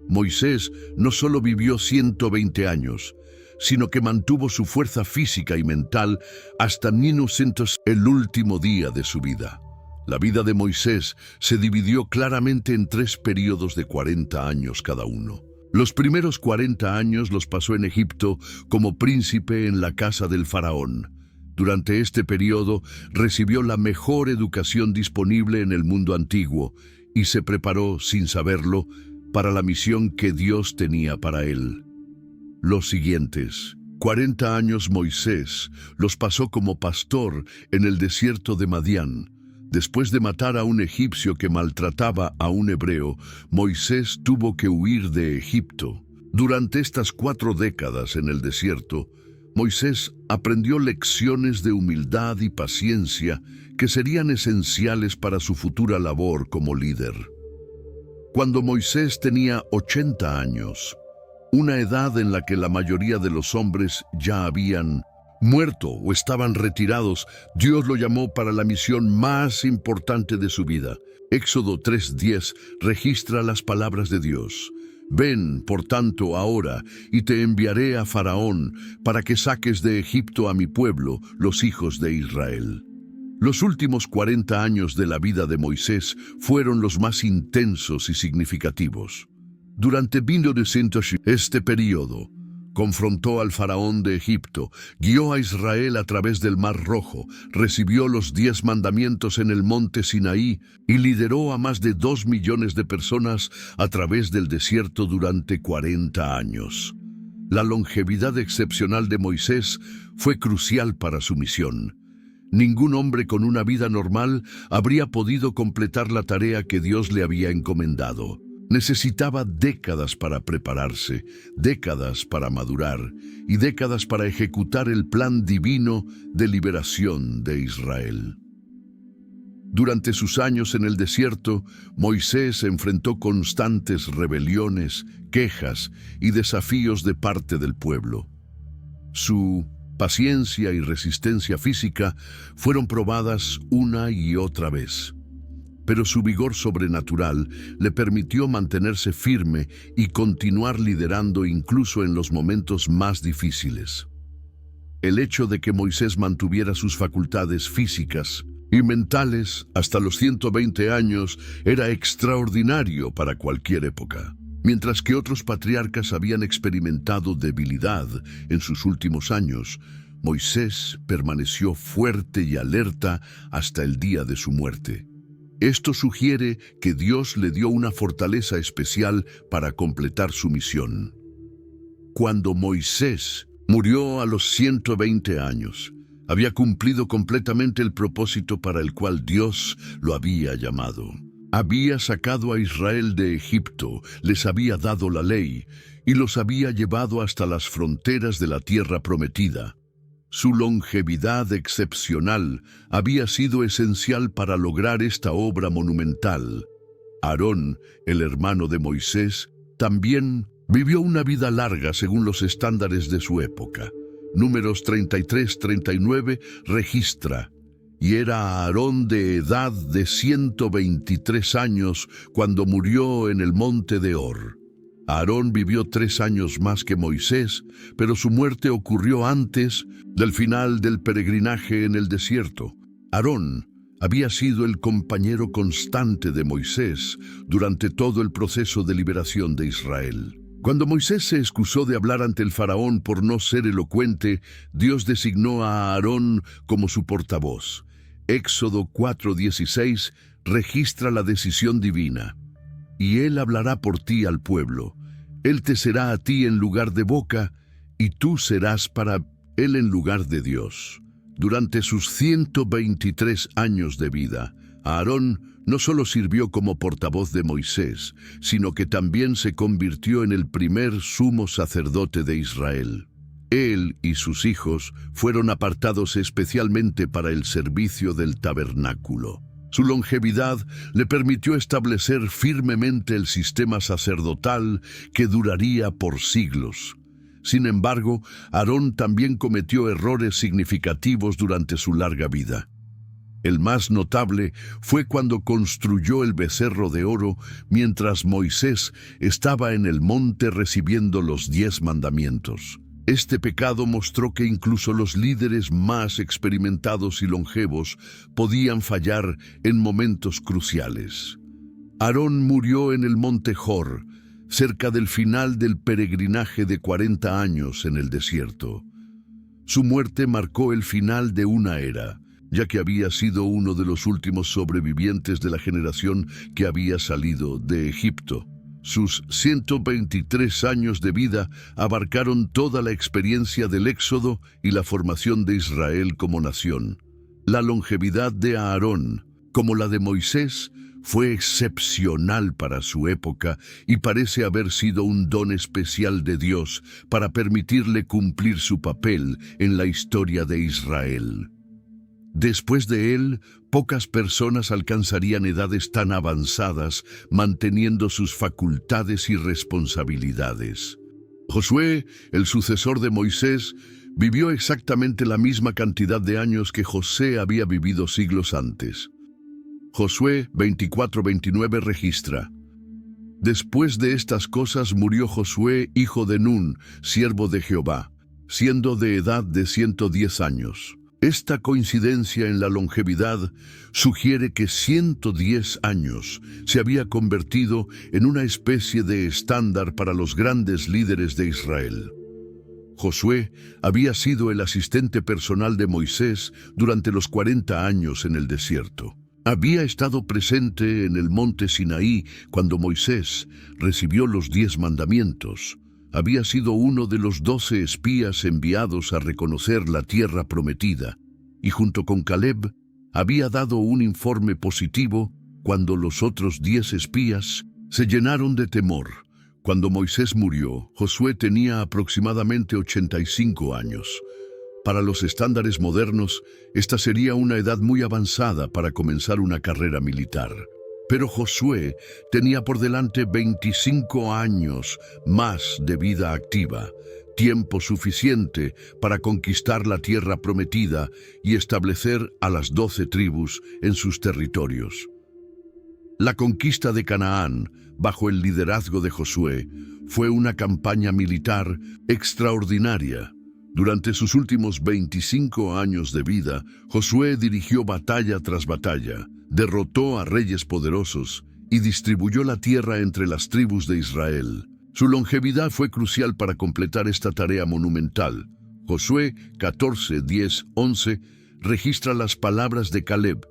Moisés no solo vivió 120 años, sino que mantuvo su fuerza física y mental hasta 1900, el último día de su vida. La vida de Moisés se dividió claramente en 3 períodos de 40 años cada uno. Los primeros 40 años los pasó en Egipto como príncipe en la casa del faraón. Durante este periodo recibió la mejor educación disponible en el mundo antiguo y se preparó, sin saberlo, para la misión que Dios tenía para él. Los siguientes 40 años Moisés los pasó como pastor en el desierto de Madián. Después de matar a un egipcio que maltrataba a un hebreo, Moisés tuvo que huir de Egipto. Durante estas 4 décadas en el desierto, Moisés aprendió lecciones de humildad y paciencia que serían esenciales para su futura labor como líder. Cuando Moisés tenía 80 años, una edad en la que la mayoría de los hombres ya habían muerto o estaban retirados, Dios lo llamó para la misión más importante de su vida. Éxodo 3:10 registra las palabras de Dios: «Ven, por tanto, ahora, y te enviaré a Faraón, para que saques de Egipto a mi pueblo, los hijos de Israel». Los últimos 40 años de la vida de Moisés fueron los más intensos y significativos. Durante 1900, este periodo, confrontó al faraón de Egipto, guió a Israel a través del Mar Rojo, recibió los 10 mandamientos en el monte Sinaí y lideró a más de 2 millones de personas a través del desierto durante 40 años. La longevidad excepcional de Moisés fue crucial para su misión. Ningún hombre con una vida normal habría podido completar la tarea que Dios le había encomendado. Necesitaba décadas para prepararse, décadas para madurar y décadas para ejecutar el plan divino de liberación de Israel. Durante sus años en el desierto, Moisés enfrentó constantes rebeliones, quejas y desafíos de parte del pueblo. Su paciencia y resistencia física fueron probadas una y otra vez, pero su vigor sobrenatural le permitió mantenerse firme y continuar liderando incluso en los momentos más difíciles. El hecho de que Moisés mantuviera sus facultades físicas y mentales hasta los 120 años era extraordinario para cualquier época. Mientras que otros patriarcas habían experimentado debilidad en sus últimos años, Moisés permaneció fuerte y alerta hasta el día de su muerte. Esto sugiere que Dios le dio una fortaleza especial para completar su misión. Cuando Moisés murió a los 120 años, había cumplido completamente el propósito para el cual Dios lo había llamado. Había sacado a Israel de Egipto, les había dado la ley y los había llevado hasta las fronteras de la tierra prometida. Su longevidad excepcional había sido esencial para lograr esta obra monumental. Aarón, el hermano de Moisés, también vivió una vida larga según los estándares de su época. Números 33-39 registra: y era Aarón de edad de 123 años cuando murió en el monte de Hor. Aarón vivió 3 años más que Moisés, pero su muerte ocurrió antes del final del peregrinaje en el desierto. Aarón había sido el compañero constante de Moisés durante todo el proceso de liberación de Israel. Cuando Moisés se excusó de hablar ante el faraón por no ser elocuente, Dios designó a Aarón como su portavoz. Éxodo 4:16 registra la decisión divina. Y él hablará por ti al pueblo. Él te será a ti en lugar de boca, y tú serás para él en lugar de Dios. Durante sus 123 años de vida, Aarón no solo sirvió como portavoz de Moisés, sino que también se convirtió en el primer sumo sacerdote de Israel. Él y sus hijos fueron apartados especialmente para el servicio del tabernáculo. Su longevidad le permitió establecer firmemente el sistema sacerdotal que duraría por siglos. Sin embargo, Aarón también cometió errores significativos durante su larga vida. El más notable fue cuando construyó el becerro de oro mientras Moisés estaba en el monte recibiendo los 10 mandamientos. Este pecado mostró que incluso los líderes más experimentados y longevos podían fallar en momentos cruciales. Aarón murió en el monte Hor, cerca del final del peregrinaje de 40 años en el desierto. Su muerte marcó el final de una era, ya que había sido uno de los últimos sobrevivientes de la generación que había salido de Egipto. Sus 123 años de vida abarcaron toda la experiencia del Éxodo y la formación de Israel como nación. La longevidad de Aarón, como la de Moisés, fue excepcional para su época y parece haber sido un don especial de Dios para permitirle cumplir su papel en la historia de Israel. Después de él, pocas personas alcanzarían edades tan avanzadas, manteniendo sus facultades y responsabilidades. Josué, el sucesor de Moisés, vivió exactamente la misma cantidad de años que José había vivido siglos antes. Josué 24:29 registra: Después de estas cosas murió Josué, hijo de Nun, siervo de Jehová, siendo de edad de 110 años. Esta coincidencia en la longevidad sugiere que 110 años se había convertido en una especie de estándar para los grandes líderes de Israel. Josué había sido el asistente personal de Moisés durante los 40 años en el desierto. Había estado presente en el monte Sinaí cuando Moisés recibió los 10 mandamientos. Había sido uno de los 12 espías enviados a reconocer la tierra prometida, y junto con Caleb había dado un informe positivo cuando los otros 10 espías se llenaron de temor. Cuando Moisés murió, Josué tenía aproximadamente 85 años. Para los estándares modernos, esta sería una edad muy avanzada para comenzar una carrera militar. Pero Josué tenía por delante 25 años más de vida activa, tiempo suficiente para conquistar la tierra prometida y establecer a las 12 tribus en sus territorios. La conquista de Canaán, bajo el liderazgo de Josué, fue una campaña militar extraordinaria. Durante sus últimos 25 años de vida, Josué dirigió batalla tras batalla, derrotó a reyes poderosos y distribuyó la tierra entre las tribus de Israel. Su longevidad fue crucial para completar esta tarea monumental. Josué 14, 10, 11 registra las palabras de Caleb,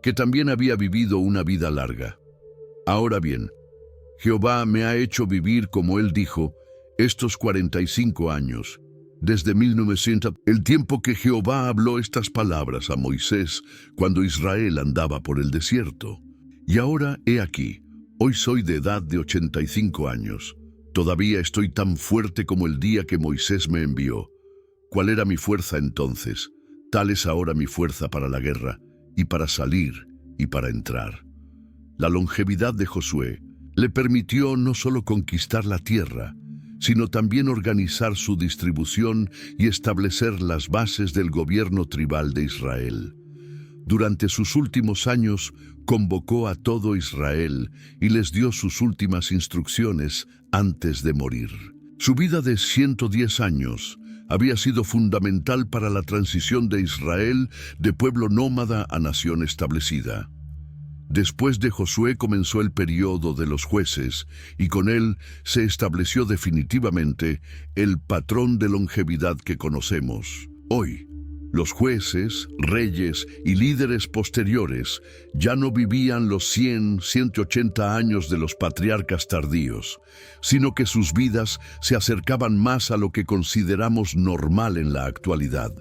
que también había vivido una vida larga. Ahora bien, Jehová me ha hecho vivir, como él dijo, estos 45 años. Desde 1900, el tiempo que Jehová habló estas palabras a Moisés cuando Israel andaba por el desierto. Y ahora he aquí, hoy soy de edad de 85 años. Todavía estoy tan fuerte como el día que Moisés me envió. ¿Cuál era mi fuerza entonces? Tal es ahora mi fuerza para la guerra, y para salir, y para entrar. La longevidad de Josué le permitió no solo conquistar la tierra, sino también organizar su distribución y establecer las bases del gobierno tribal de Israel. Durante sus últimos años, convocó a todo Israel y les dio sus últimas instrucciones antes de morir. Su vida de 110 años había sido fundamental para la transición de Israel de pueblo nómada a nación establecida. Después de Josué comenzó el período de los jueces, y con él se estableció definitivamente el patrón de longevidad que conocemos hoy. Los jueces, reyes y líderes posteriores ya no vivían los 100, 180 años de los patriarcas tardíos, sino que sus vidas se acercaban más a lo que consideramos normal en la actualidad.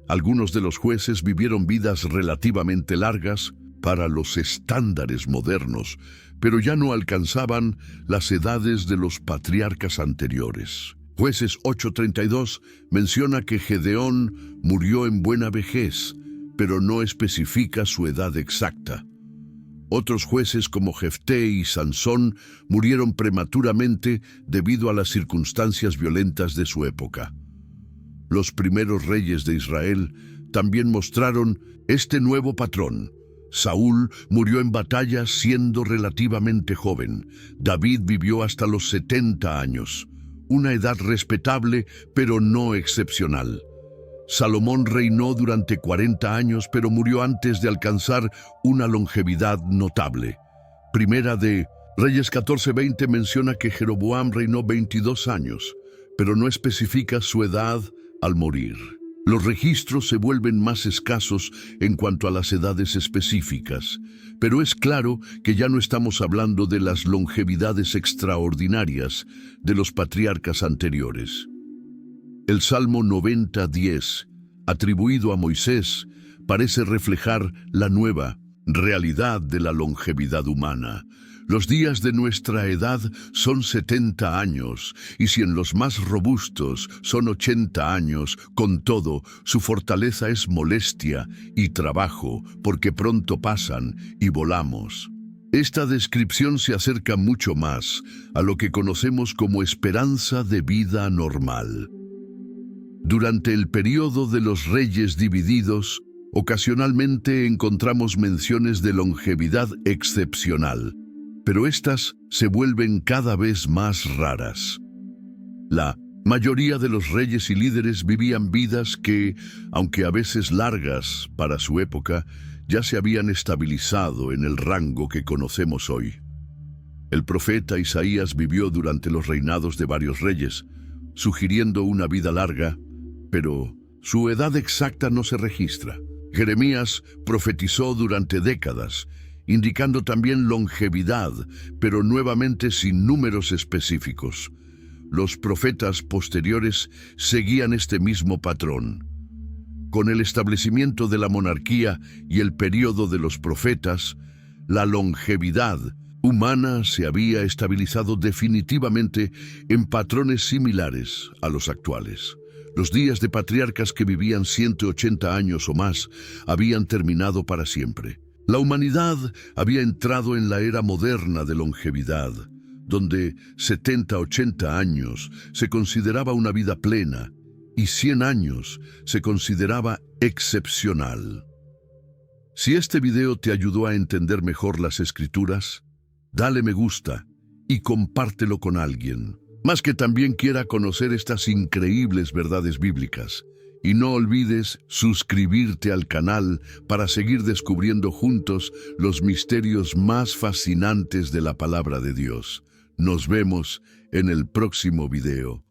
Algunos de los jueces vivieron vidas relativamente largas para los estándares modernos, pero ya no alcanzaban las edades de los patriarcas anteriores. Jueces 8:32 menciona que Gedeón murió en buena vejez, pero no especifica su edad exacta. Otros jueces como Jefté y Sansón murieron prematuramente debido a las circunstancias violentas de su época. Los primeros reyes de Israel también mostraron este nuevo patrón. Saúl murió en batalla siendo relativamente joven. David vivió hasta los 70 años. Una edad respetable, pero no excepcional. Salomón reinó durante 40 años, pero murió antes de alcanzar una longevidad notable. Primera de Reyes 14:20 menciona que Jeroboam reinó 22 años, pero no especifica su edad al morir. Los registros se vuelven más escasos en cuanto a las edades específicas, pero es claro que ya no estamos hablando de las longevidades extraordinarias de los patriarcas anteriores. El Salmo 90:10, atribuido a Moisés, parece reflejar la nueva realidad de la longevidad humana. Los días de nuestra edad son 70 años, y si en los más robustos son 80 años, con todo, su fortaleza es molestia y trabajo, porque pronto pasan y volamos. Esta descripción se acerca mucho más a lo que conocemos como esperanza de vida normal. Durante el período de los reyes divididos, ocasionalmente encontramos menciones de longevidad excepcional, pero estas se vuelven cada vez más raras. La mayoría de los reyes y líderes vivían vidas que, aunque a veces largas para su época, ya se habían estabilizado en el rango que conocemos hoy. El profeta Isaías vivió durante los reinados de varios reyes, sugiriendo una vida larga, pero su edad exacta no se registra. Jeremías profetizó durante décadas, indicando también longevidad, pero nuevamente sin números específicos. Los profetas posteriores seguían este mismo patrón. Con el establecimiento de la monarquía y el período de los profetas, la longevidad humana se había estabilizado definitivamente en patrones similares a los actuales. Los días de patriarcas que vivían 180 años o más habían terminado para siempre. La humanidad había entrado en la era moderna de longevidad, donde 70-80 años se consideraba una vida plena y 100 años se consideraba excepcional. Si este video te ayudó a entender mejor las Escrituras, dale me gusta y compártelo con alguien, más que también quiera conocer estas increíbles verdades bíblicas. Y no olvides suscribirte al canal para seguir descubriendo juntos los misterios más fascinantes de la palabra de Dios. Nos vemos en el próximo video.